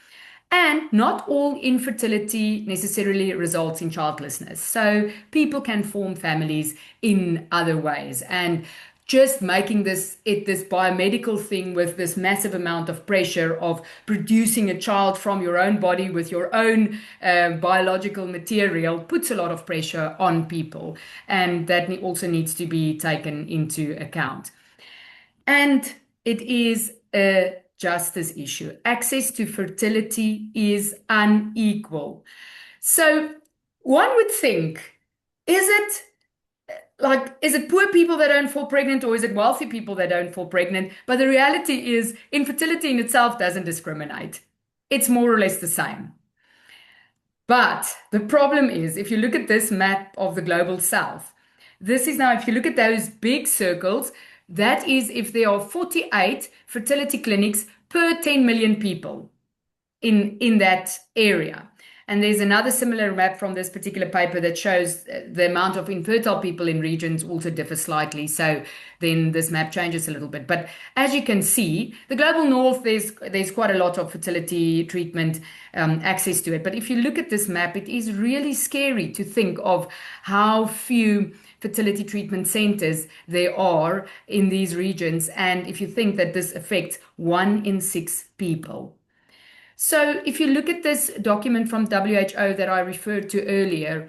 D: And not all infertility necessarily results in childlessness. So people can form families in other ways. And just making this biomedical thing with this massive amount of pressure of producing a child from your own body with your own biological material puts a lot of pressure on people. And that also needs to be taken into account. And it is a justice issue. Access to fertility is unequal. So one would think, is it poor people that don't fall pregnant, or is it wealthy people that don't fall pregnant? But the reality is infertility in itself doesn't discriminate. It's more or less the same. But the problem is, if you look at this map of the global south, this is now, if you look at those big circles, that is if there are 48 fertility clinics per 10 million people in that area. And there's another similar map from this particular paper that shows the amount of infertile people in regions also differ slightly. So then this map changes a little bit. But as you can see, the global north, there's quite a lot of fertility treatment access to it. But if you look at this map, it is really scary to think of how few fertility treatment centers there are in these regions. And if you think that this affects 1 in 6 people. So if you look at this document from WHO that I referred to earlier,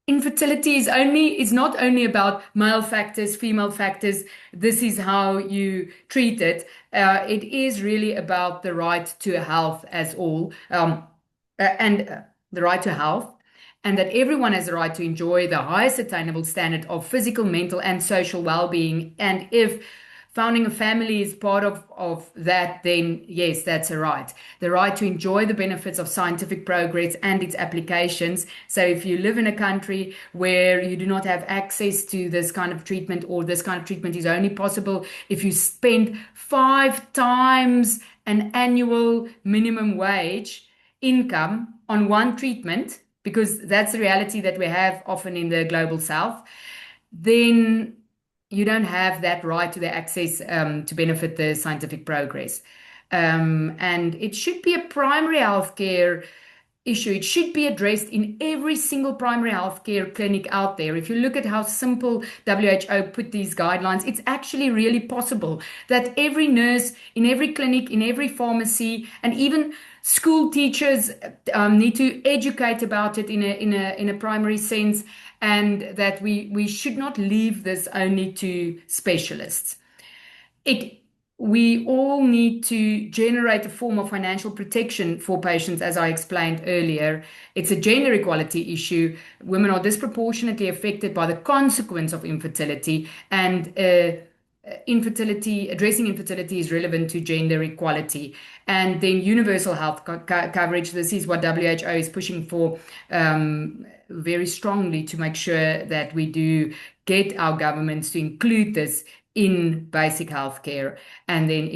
D: infertility is not only about male factors, female factors. This is how you treat it. It is really about the right to health as all, and the right to health, and that everyone has the right to enjoy the highest attainable standard of physical, mental, and social well-being. And if founding a family is part of that, then yes, that's a right. The right to enjoy the benefits of scientific progress and its applications. So if you live in a country where you do not have access to this kind of treatment, or this kind of treatment is only possible if you spend 5 times an annual minimum wage income on one treatment, because that's the reality that we have often in the global south, then you don't have that right to the access to benefit the scientific progress. And it should be a primary healthcare issue. It should be addressed in every single primary healthcare clinic out there. If you look at how simple WHO put these guidelines, it's actually really possible that every nurse in every clinic, in every pharmacy, and even school teachers need to educate about it in a primary sense, and that we should not leave this only to specialists. We all need to generate a form of financial protection for patients, as I explained earlier. It's a gender equality issue. Women are disproportionately affected by the consequence of infertility, and addressing infertility is relevant to gender equality. And then universal health coverage. This is what WHO is pushing for very strongly, to make sure that we do get our governments to include this in basic healthcare, and then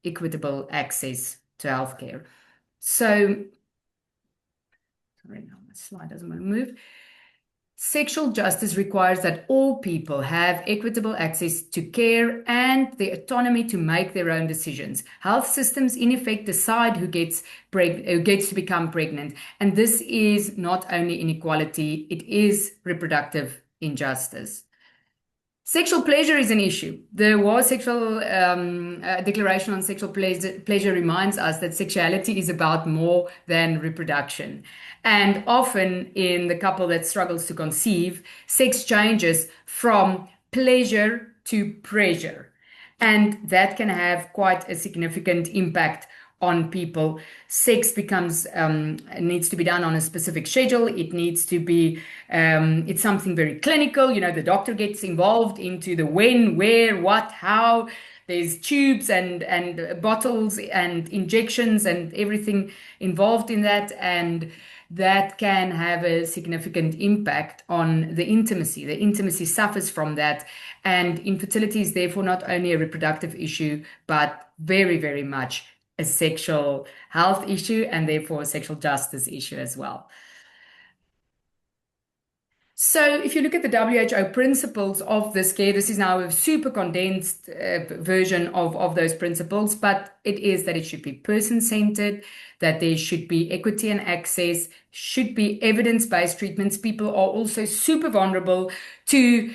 D: equitable access to healthcare. So, sorry, now my slide doesn't want to move. Sexual justice requires that all people have equitable access to care and the autonomy to make their own decisions. Health systems, in effect, decide who gets to become pregnant. And this is not only inequality, it is reproductive injustice. Sexual pleasure is an issue. The War Sexual Declaration on Sexual Pleasure reminds us that sexuality is about more than reproduction. And often in the couple that struggles to conceive, sex changes from pleasure to pressure. And that can have quite a significant impact on people. Sex needs to be done on a specific schedule. It needs to be, it's something very clinical. The doctor gets involved into the when, where, what, how. There's tubes and bottles and injections and everything involved in that. And that can have a significant impact on the intimacy. The intimacy suffers from that. And infertility is therefore not only a reproductive issue, but very, very much a sexual health issue, and therefore a sexual justice issue as well. So if you look at the WHO principles of this care, this is now a super condensed version of those principles, but it is that it should be person-centered, that there should be equity and access, should be evidence-based treatments. People are also super vulnerable to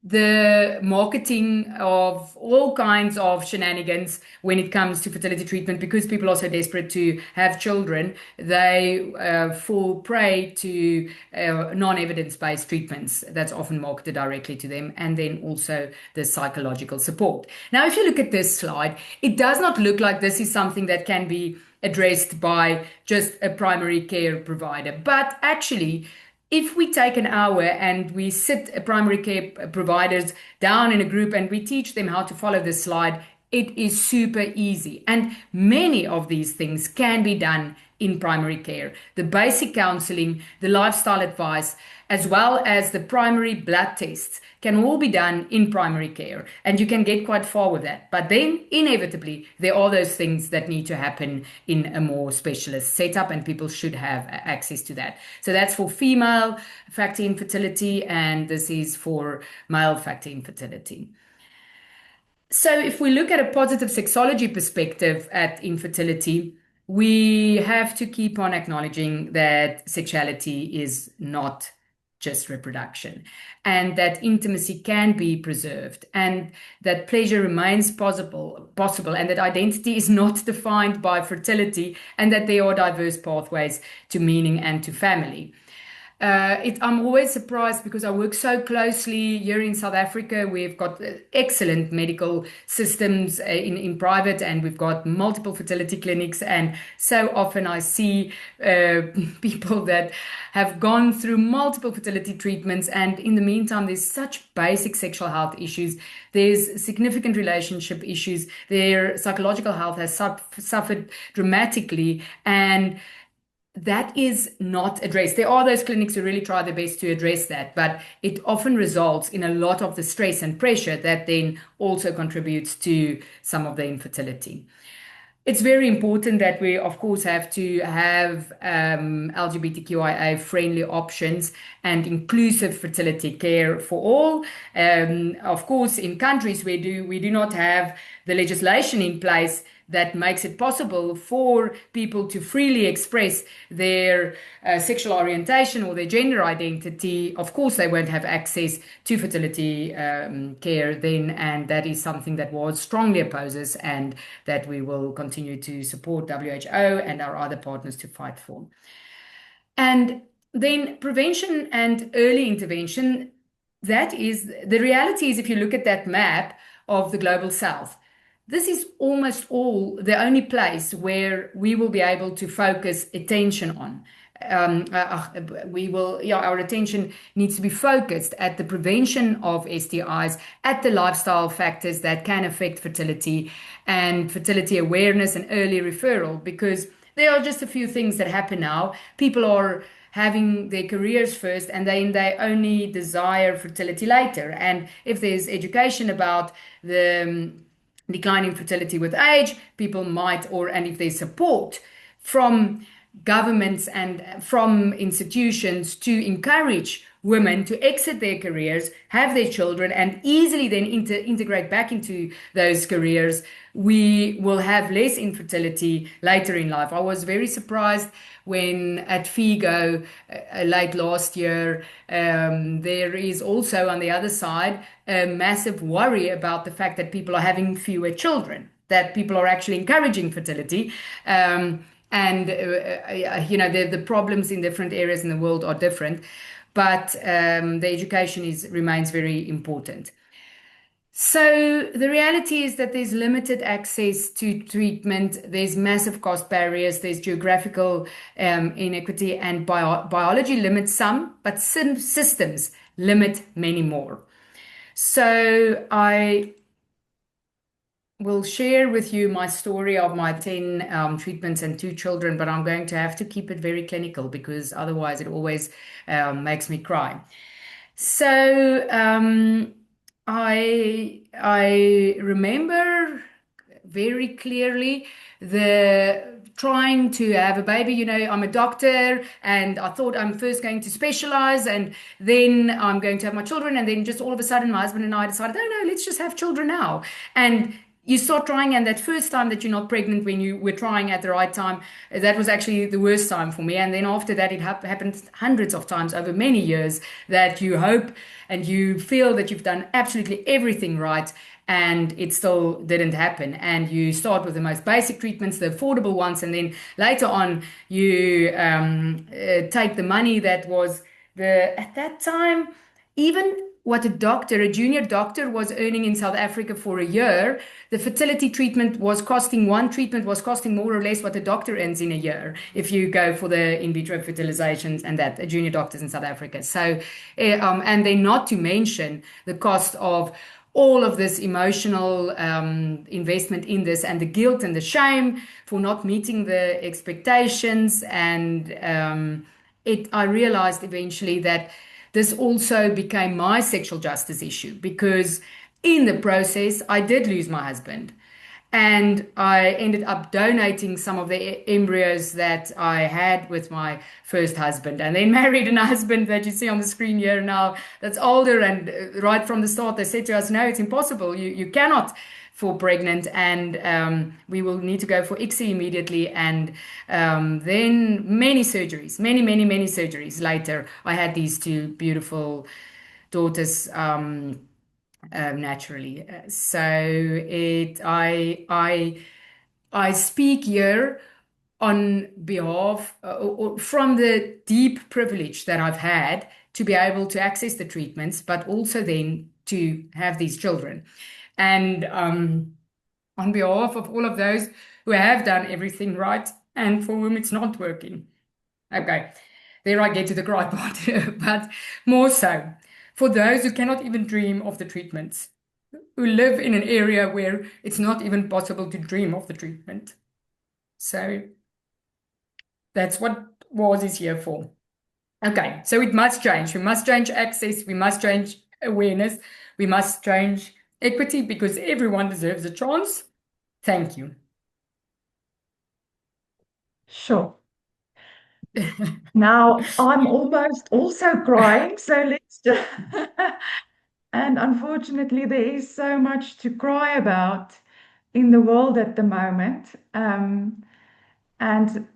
D: the marketing of all kinds of shenanigans when it comes to fertility treatment, because people are so desperate to have children. They fall prey to non-evidence-based treatments that's often marketed directly to them, and then also the psychological support. Now, if you look at this slide, it does not look like this is something that can be addressed by just a primary care provider, but actually, if we take an hour and we sit primary care providers down in a group and we teach them how to follow this slide, it is super easy. And many of these things can be done in primary care. The basic counseling, the lifestyle advice, as well as the primary blood tests can all be done in primary care. And you can get quite far with that. But then inevitably, there are those things that need to happen in a more specialist setup, and people should have access to that. So that's for female factor infertility, and this is for male factor infertility. So if we look at a positive sexology perspective at infertility, we have to keep on acknowledging that sexuality is not just reproduction, and that intimacy can be preserved, and that pleasure remains possible, and that identity is not defined by fertility, and that there are diverse pathways to meaning and to family. I'm always surprised because I work so closely here in South Africa. We've got excellent medical systems in private, and we've got multiple fertility clinics. And so often I see people that have gone through multiple fertility treatments, and in the meantime, there's such basic sexual health issues. There's significant relationship issues. Their psychological health has suffered dramatically, and that is not addressed. There are those clinics who really try their best to address that, but it often results in a lot of the stress and pressure that then also contributes to some of the infertility. It's very important that we, of course, have to have LGBTQIA friendly options and inclusive fertility care for all. Of course, in countries where we do not have the legislation in place that makes it possible for people to freely express their sexual orientation or their gender identity, of course, they won't have access to fertility care then, and that is something that WAS strongly opposes and that we will continue to support WHO and our other partners to fight for. And then prevention and early intervention, that is, the reality is if you look at that map of the Global South, this is almost the only place where we will be able to focus attention on. Our attention needs to be focused at the prevention of STIs, at the lifestyle factors that can affect fertility, and fertility awareness and early referral, because there are just a few things that happen now. People are having their careers first, and then they only desire fertility later. And if there's education about the declining fertility with age, people might, and if there's support from governments and from institutions to encourage women to exit their careers, have their children, and easily then integrate back into those careers, we will have less infertility later in life. I was very surprised when at FIGO late last year, there is also on the other side a massive worry about the fact that people are having fewer children, that people are actually encouraging fertility. The problems in different areas in the world are different, but the education remains very important. So the reality is that there's limited access to treatment, there's massive cost barriers, there's geographical inequity, and biology limits some, but systems limit many more. So I will share with you my story of my 10 treatments and 2 children, but I'm going to have to keep it very clinical because otherwise it always makes me cry. So I remember very clearly the trying to have a baby. I'm a doctor, and I thought I'm first going to specialize, and then I'm going to have my children, and then just all of a sudden my husband and I decided, oh no, let's just have children now. And you start trying, and that first time that you're not pregnant when you were trying at the right time, that was actually the worst time for me. And then after that, it happened hundreds of times over many years that you hope and you feel that you've done absolutely everything right, and it still didn't happen. And you start with the most basic treatments, the affordable ones, and then later on you take the money that was at that time, even what a junior doctor was earning in South Africa for a year, the fertility treatment was costing more or less what a doctor earns in a year if you go for the in vitro fertilizations and that, junior doctors in South Africa. So, and then not to mention the cost of all of this emotional investment in this, and the guilt and the shame for not meeting the expectations. And I realized eventually that this also became my sexual justice issue, because in the process, I did lose my husband. And I ended up donating some of the embryos that I had with my first husband, and then married a husband that you see on the screen here now that's older. And right from the start, they said to us, no, it's impossible. You cannot for pregnant, and we will need to go for ICSI immediately, and then many surgeries, many surgeries later. I had these two beautiful daughters naturally. I speak here on behalf or from the deep privilege that I've had to be able to access the treatments, but also then to have these children. And on behalf of all of those who have done everything right and for whom it's not working. Okay, there I get to the cry part, but more so for those who cannot even dream of the treatments, who live in an area where it's not even possible to dream of the treatment. So that's what WAS is here for. Okay, so it must change. We must change access. We must change awareness. We must change equity because everyone deserves a chance. Thank you.
A: Sure. Now I'm almost also crying, so let's just and unfortunately there is so much to cry about in the world at the moment. And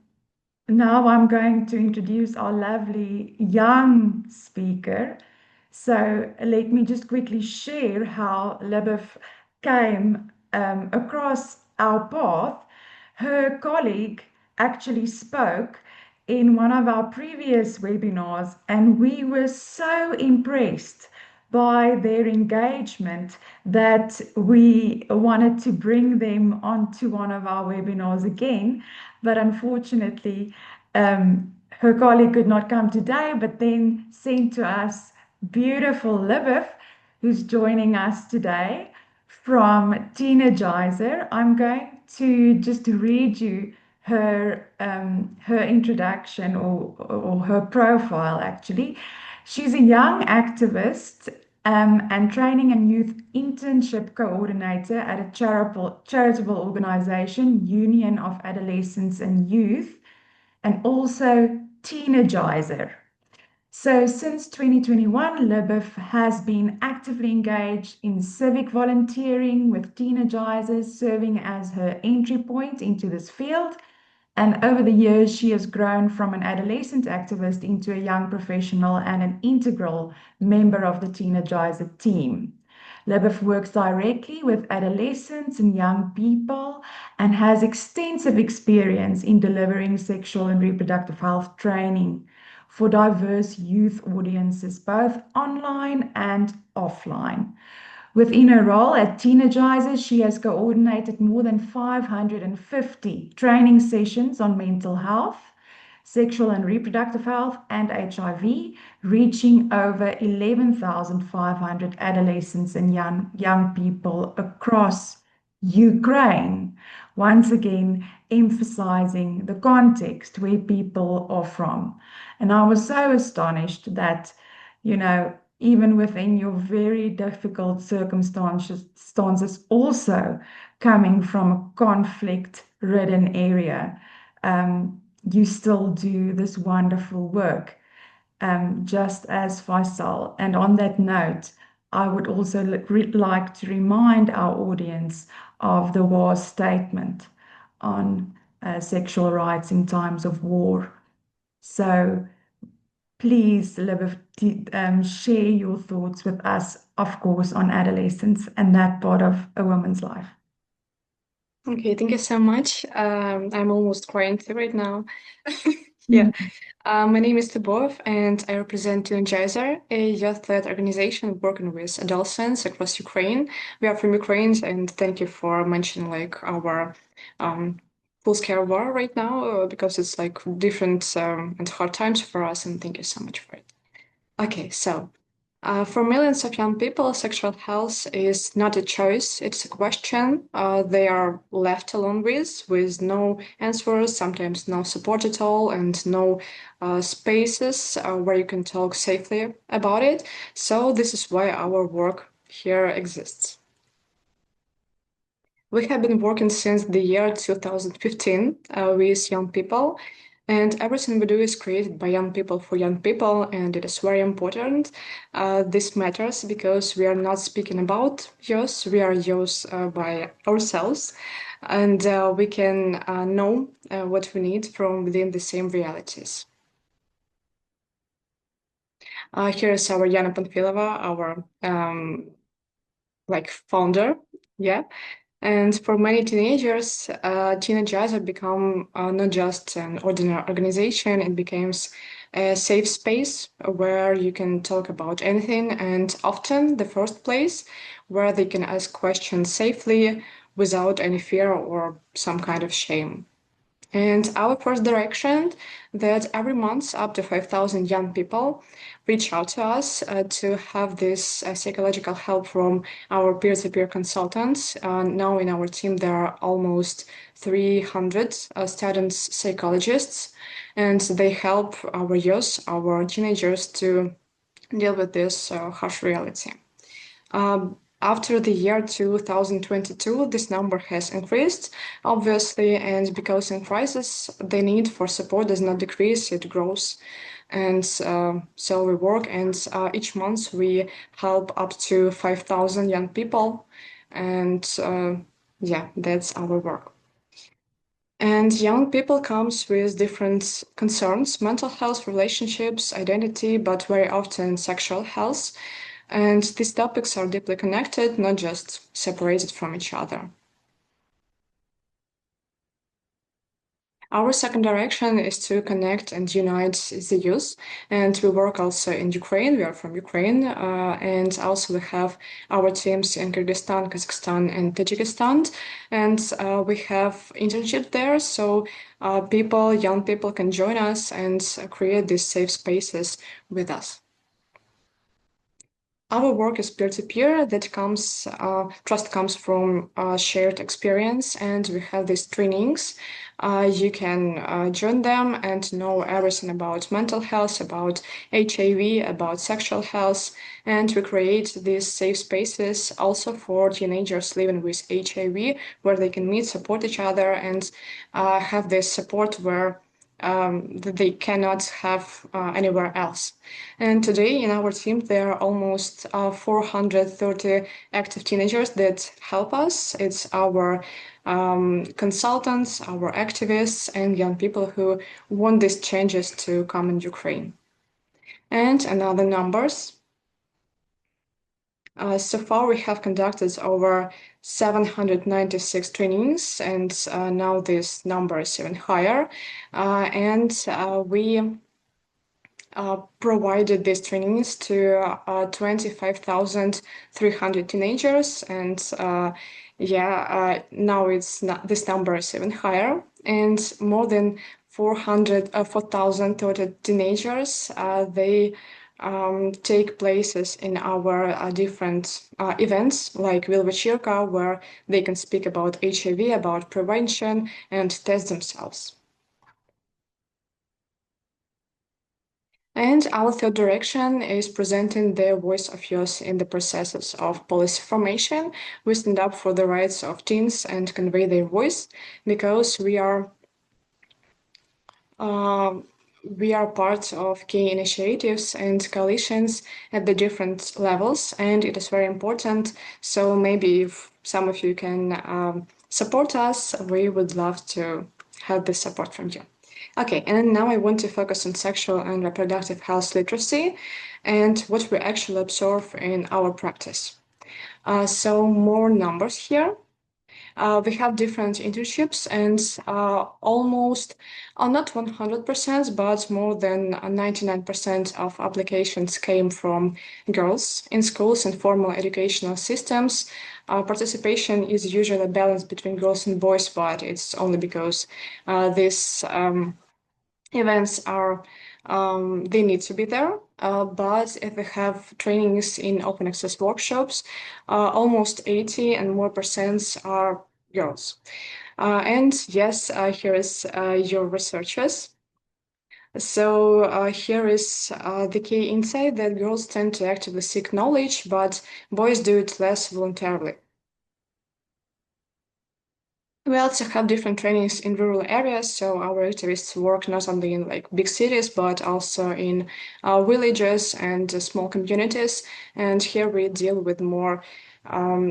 A: now I'm going to introduce our lovely young speaker. So let me just quickly share how Liubov came across our path. Her colleague actually spoke in one of our previous webinars, and we were so impressed by their engagement that we wanted to bring them onto one of our webinars again. But unfortunately, her colleague could not come today, but then sent to us beautiful Liubov, who's joining us today from Teenergizer. I'm going to just read you her introduction or her profile actually. She's a young activist and training and youth internship coordinator at a charitable organization, Union of Adolescents and Youth, and also Teenergizer. So since 2021, Liubov has been actively engaged in civic volunteering with Teenergizers, serving as her entry point into this field. And over the years, she has grown from an adolescent activist into a young professional and an integral member of the Teenergizer team. Liubov works directly with adolescents and young people and has extensive experience in delivering sexual and reproductive health training for diverse youth audiences, both online and offline. Within her role at Teenergizer, she has coordinated more than 550 training sessions on mental health, sexual and reproductive health, and HIV, reaching over 11,500 adolescents and young people across Ukraine. Once again, emphasizing the context where people are from. And I was so astonished that, even within your very difficult circumstances, also coming from a conflict-ridden area, you still do this wonderful work, just as Faysal. And on that note, I would also like to remind our audience of the WAS statement on sexual rights in times of war. So please, Liubov, share your thoughts with us, of course, on adolescence and that part of a woman's life.
E: Okay, thank you so much. I'm almost crying right now. Yeah. My name is Liubov, and I represent Teenergizer, a youth-led organization working with adolescents across Ukraine. We are from Ukraine, and thank you for mentioning our full-scale war right now, because it's different and hard times for us, and thank you so much for it. Okay, so for millions of young people, sexual health is not a choice, it's a question they are left alone with no answers, sometimes no support at all, and no spaces where you can talk safely about it. So this is why our work here exists. We have been working since the year 2015 with young people, And everything we do is created by young people for young people, and it is very important. This matters because we are not speaking about youth, we are youth by ourselves, and we can know what we need from within the same realities. Here is our Yana Panfilova, our founder, yeah. And for many teenagers, Teenergizer become not just an ordinary organization, it becomes a safe space where you can talk about anything, and often the first place where they can ask questions safely without any fear or some kind of shame. And our first direction that every month up to 5,000 young people reach out to us to have this psychological help from our peer-to-peer consultants. Now in our team, there are almost 300 students psychologists, and they help our youth, our teenagers to deal with this harsh reality. After the year 2022, this number has increased, obviously, and because in crisis, the need for support does not decrease, it grows. And so we work, and each month we help up to 5,000 young people. And yeah, that's our work. And young people comes with different concerns, mental health, relationships, identity, but very often sexual health. And these topics are deeply connected, not just separated from each other. Our second direction is to connect and unite the youth, and we work also in Ukraine. We are from Ukraine, and also we have our teams in Kyrgyzstan, Kazakhstan, and Tajikistan, and we have internships there, so young people can join us and create these safe spaces with us. Our work is peer-to-peer. Trust comes from shared experience, and we have these trainings. You can join them and know everything about mental health, about HIV, about sexual health, and we create these safe spaces also for teenagers living with HIV, where they can meet, support each other, and have this support where that they cannot have anywhere else. And today in our team, there are almost 430 active teenagers that help us. It's our consultants, our activists, and young people who want these changes to come in Ukraine. And another numbers. So far, we have conducted over 796 trainings, and now this number is even higher. We provided these trainings to 25,300 teenagers, and now this number is even higher, and more than 4,000 teenagers they take places in our different events like Vilvechirka, where they can speak about HIV, about prevention, and test themselves. And our third direction is presenting the voice of youth in the processes of policy formation. We stand up for the rights of teens and convey their voice because we are part of key initiatives and coalitions at the different levels, and it is very important. So maybe if some of you can support us, we would love to have this support from you. Okay, and now I want to focus on sexual and reproductive health literacy and what we actually observe in our practice. So more numbers here. We have different internships, and almost, not 100%, but more than 99% of applications came from girls in schools and formal educational systems. Participation is usually a balance between girls and boys, but it's only because these events are they need to be there. But if we have trainings in open access workshops, almost 80 and more % are girls. And yes, here is your researchers. So here is the key insight that girls tend to actively seek knowledge, but boys do it less voluntarily. We also have different trainings in rural areas, so our activists work not only in like big cities, but also in villages and small communities. And here we deal with more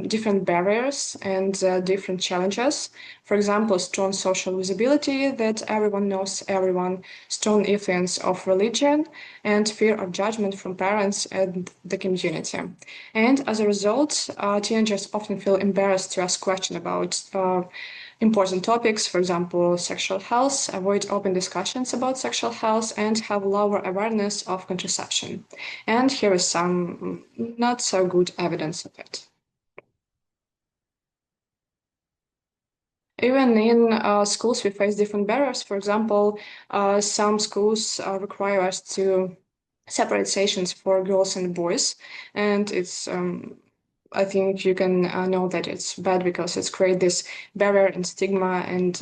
E: different barriers and different challenges. For example, strong social visibility that everyone knows everyone, strong influence of religion, and fear of judgment from parents and the community. And as a result, teenagers often feel embarrassed to ask questions about important topics, for example, sexual health, avoid open discussions about sexual health, and have lower awareness of contraception. And here is some not so good evidence of it. Even in schools, we face different barriers. For example, some schools require us to separate sessions for girls and boys, and it's I think you can know that it's bad because it's create this barrier and stigma and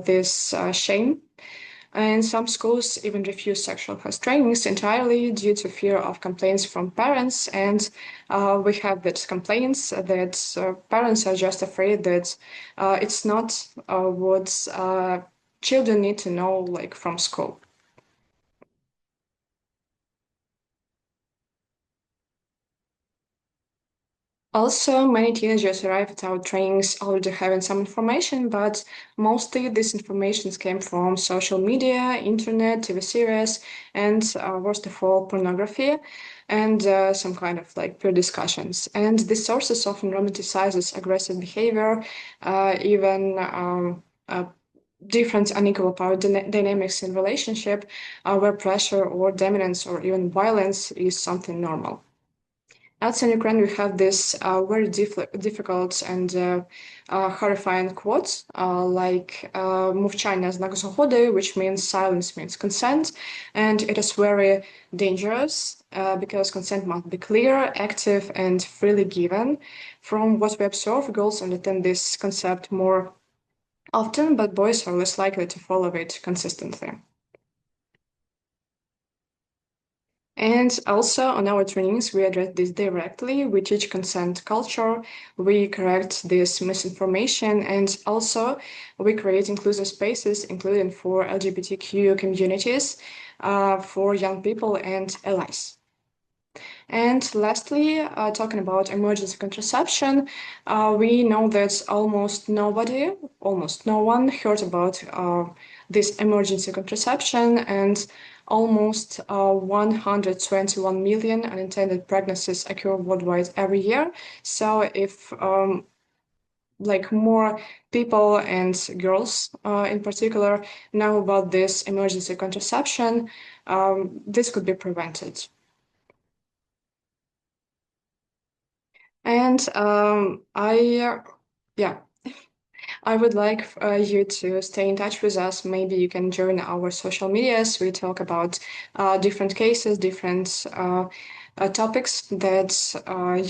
E: this shame. And some schools even refuse sexual health trainings entirely due to fear of complaints from parents. And we have that complaints that parents are just afraid that it's not what children need to know, like from school. Also, many teenagers arrive at our trainings already having some information, but mostly this information came from social media, internet, TV series, and worst of all, pornography, and some kind of like peer discussions. And these sources often romanticizes aggressive behavior, even different unequal power dynamics in relationship, where pressure or dominance or even violence is something normal. Outside Ukraine, we have this very difficult and horrifying quotes like "Мовчання знак згоди," which means silence means consent, and it is very dangerous because consent must be clear, active, and freely given. From what we observe, girls understand this concept more often, but boys are less likely to follow it consistently. And also on our trainings, we address this directly. We teach consent culture, we correct this misinformation, and also we create inclusive spaces, including for LGBTQ communities, for young people and allies. And lastly, talking about emergency contraception, we know that almost no one heard about this emergency contraception, and almost 121 million unintended pregnancies occur worldwide every year. So if like more people and girls in particular know about this emergency contraception, this could be prevented. And I would like you to stay in touch with us. Maybe you can join our social medias. We talk about different cases, different topics that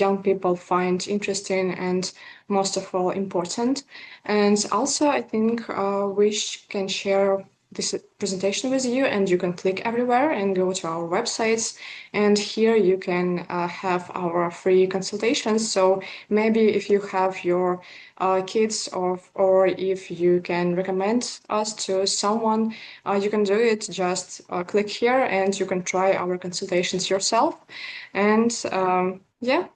E: young people find interesting and most of all important. And also, I think we can share this presentation with you, and you can click everywhere and go to our websites, and here you can have our free consultations. So maybe if you have your kids or if you can recommend us to someone, you can do it. Just click here and you can try our consultations yourself. And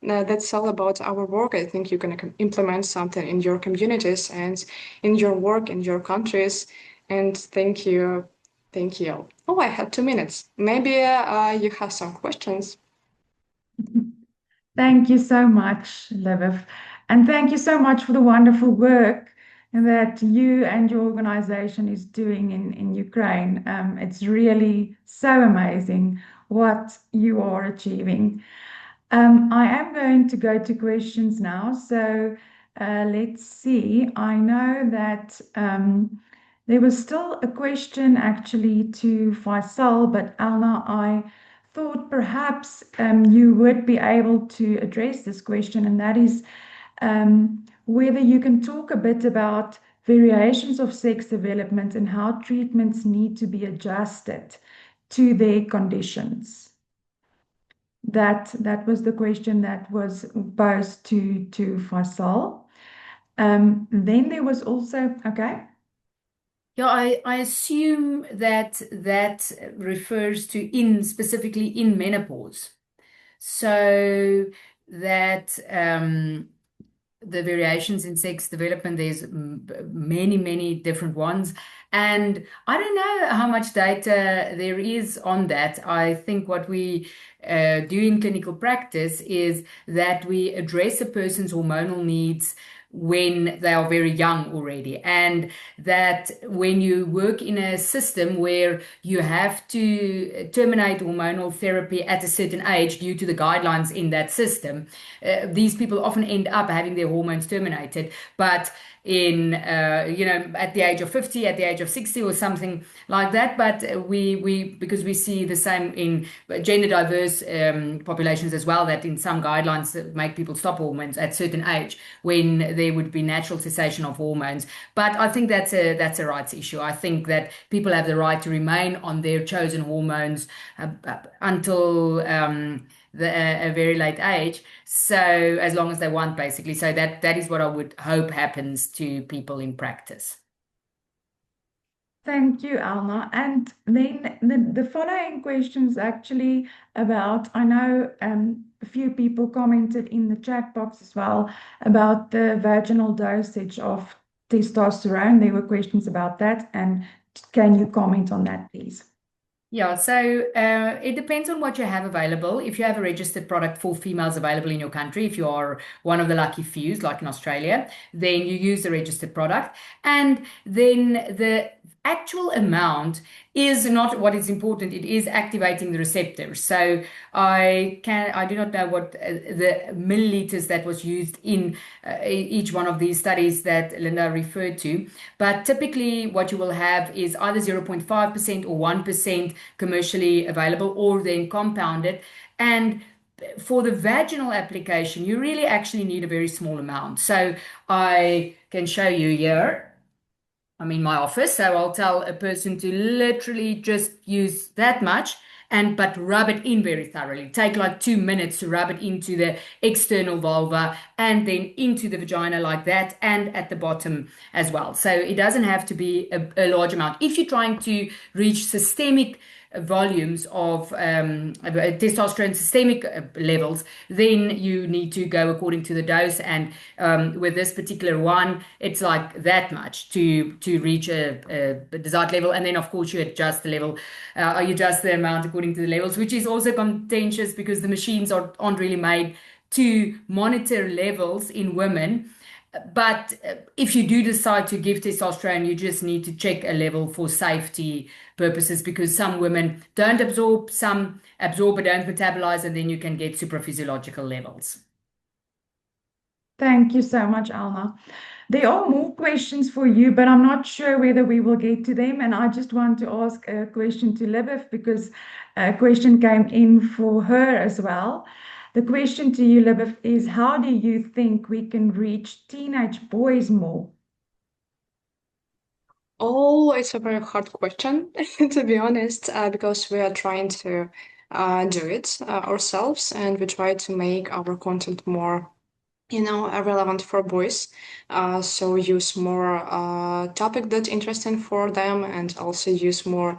E: that's all about our work. I think you can implement something in your communities and in your work in your countries. And thank you. Thank you. Oh, I have 2 minutes. Maybe you have some questions.
A: Thank you so much, Liubov. And thank you so much for the wonderful work that you and your organization is doing in Ukraine. It's really so amazing what you are achieving. I am going to go to questions now. So let's see. I know that there was still a question actually to Faysal, but Elna, I thought perhaps you would be able to address this question, and that is whether you can talk a bit about variations of sex development and how treatments need to be adjusted to their conditions. That was the question that was posed to Faysal. Then there was also, okay.
D: Yeah, I assume that that refers to specifically in menopause. So that the variations in sex development, there's many, many different ones. And I don't know how much data there is on that. I think what we do in clinical practice is that we address a person's hormonal needs when they are very young already. And that when you work in a system where you have to terminate hormonal therapy at a certain age due to the guidelines in that system, these people often end up having their hormones terminated. But in at the age of 50, at the age of 60 or something like that. But we because we see the same in gender diverse populations as well, that in some guidelines that make people stop hormones at certain age when there would be natural cessation of hormones. But I think that's a rights issue. I think that people have the right to remain on their chosen hormones until a very late age, so as long as they want, basically. So that is what I would hope happens to people in practice.
A: Thank you, Elna. And then the following questions actually about, I know a few people commented in the chat box as well about the vaginal dosage of testosterone. There were questions about that. And can you comment on that, please?
D: Yeah, so it depends on what you have available. If you have a registered product for females available in your country, if you are one of the lucky few, like in Australia, then you use the registered product. And then the actual amount is not what is important. It is activating the receptors. So I do not know what the milliliters that was used in each one of these studies that Linda referred to. But typically what you will have is either 0.5% or 1% commercially available, or then compounded. And for the vaginal application, you really actually need a very small amount. So I can show you here. I'm in my office, so I'll tell a person to literally just use that much, but rub it in very thoroughly. Take like 2 minutes to rub it into the external vulva and then into the vagina like that, and at the bottom as well. So it doesn't have to be a large amount. If you're trying to reach systemic volumes of testosterone, systemic levels, then you need to go according to the dose. And with this particular one, it's like that much to reach a desired level. And then, of course, you adjust the level, you adjust the amount according to the levels, which is also contentious because the machines aren't really made to monitor levels in women. But if you do decide to give testosterone, you just need to check a level for safety purposes, because some women don't absorb, some absorb but don't metabolize, and then you can get supraphysiological levels.
A: Thank you so much, Alma. There are more questions for you, but I'm not sure whether we will get to them. And I just want to ask a question to Liubov, because a question came in for her as well. The question to you, Liubov, is how do you think we can reach teenage boys more?
E: Oh, it's a very hard question, to be honest, because we are trying to do it ourselves, and we try to make our content more relevant for boys. So use more topic that interesting for them, and also use more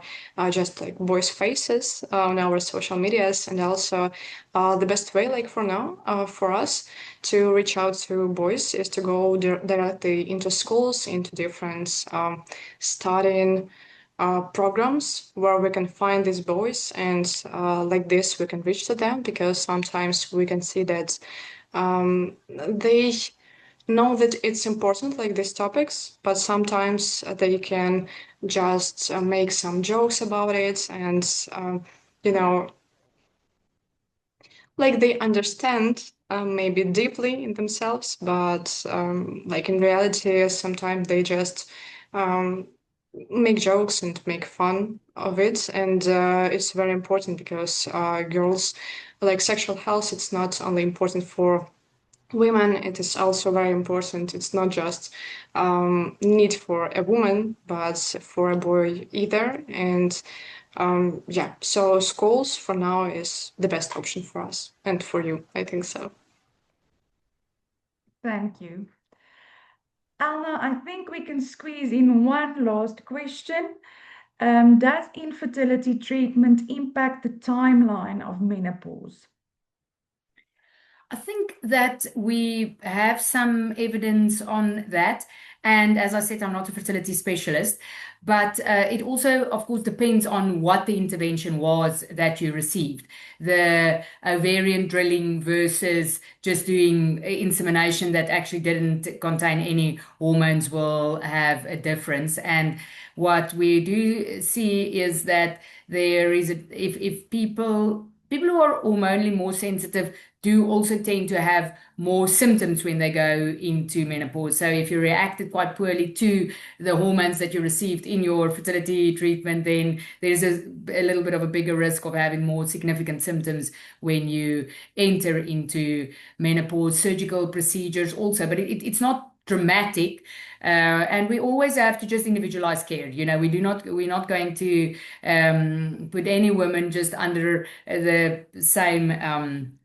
E: just like boys' faces on our social medias. And also the best way, like for now, for us to reach out to boys is to go directly into schools, into different studying programs where we can find these boys, and like this we can reach to them, because sometimes we can see that they know that it's important, like these topics, but sometimes they can just make some jokes about it, and like they understand maybe deeply in themselves, but like in reality, sometimes they just make jokes and make fun of it. And it's very important because girls, like sexual health, it's not only important for women, it is also very important. It's not just need for a woman, but for a boy either. And yeah, so schools for now is the best option for us and for you, I think so.
A: Thank you. Elna, I think we can squeeze in one last question. Does infertility treatment impact the timeline of menopause?
D: I think that we have some evidence on that. And as I said, I'm not a fertility specialist, but it also, of course, depends on what the intervention was that you received. The ovarian drilling versus just doing insemination that actually didn't contain any hormones will have a difference. And what we do see is that there is if people who are hormonally more sensitive do also tend to have more symptoms when they go into menopause. So if you reacted quite poorly to the hormones that you received in your fertility treatment, then there's a little bit of a bigger risk of having more significant symptoms when you enter into menopause. Surgical procedures also, but it's not dramatic. And we always have to just individualize care. We're not going to put any woman just under the same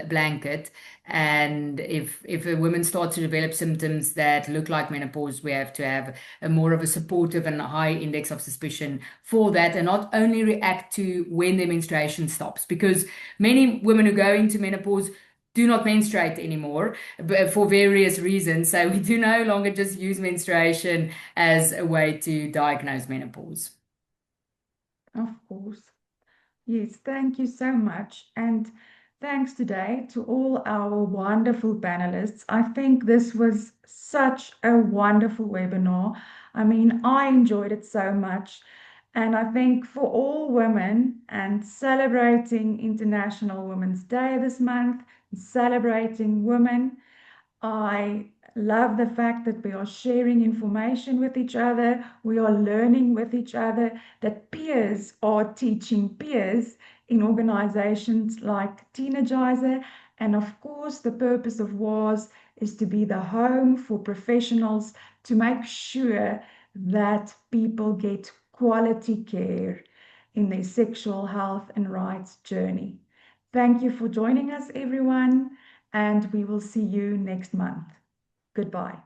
D: blanket. And if a woman starts to develop symptoms that look like menopause, we have to have a more of a supportive and a high index of suspicion for that, and not only react to when their menstruation stops, because many women who go into menopause do not menstruate anymore for various reasons. So we do no longer just use menstruation as a way to diagnose menopause.
A: Of course. Yes, thank you so much. And thanks today to all our wonderful panelists. I think this was such a wonderful webinar. I mean, I enjoyed it so much. And I think for all women and celebrating International Women's Day this month, celebrating women, I love the fact that we are sharing information with each other, we are learning with each other, that peers are teaching peers in organizations like Teenergizer. And of course, the purpose of WAS is to be the home for professionals to make sure that people get quality care in their sexual health and rights journey. Thank you for joining us, everyone, and we will see you next month. Goodbye.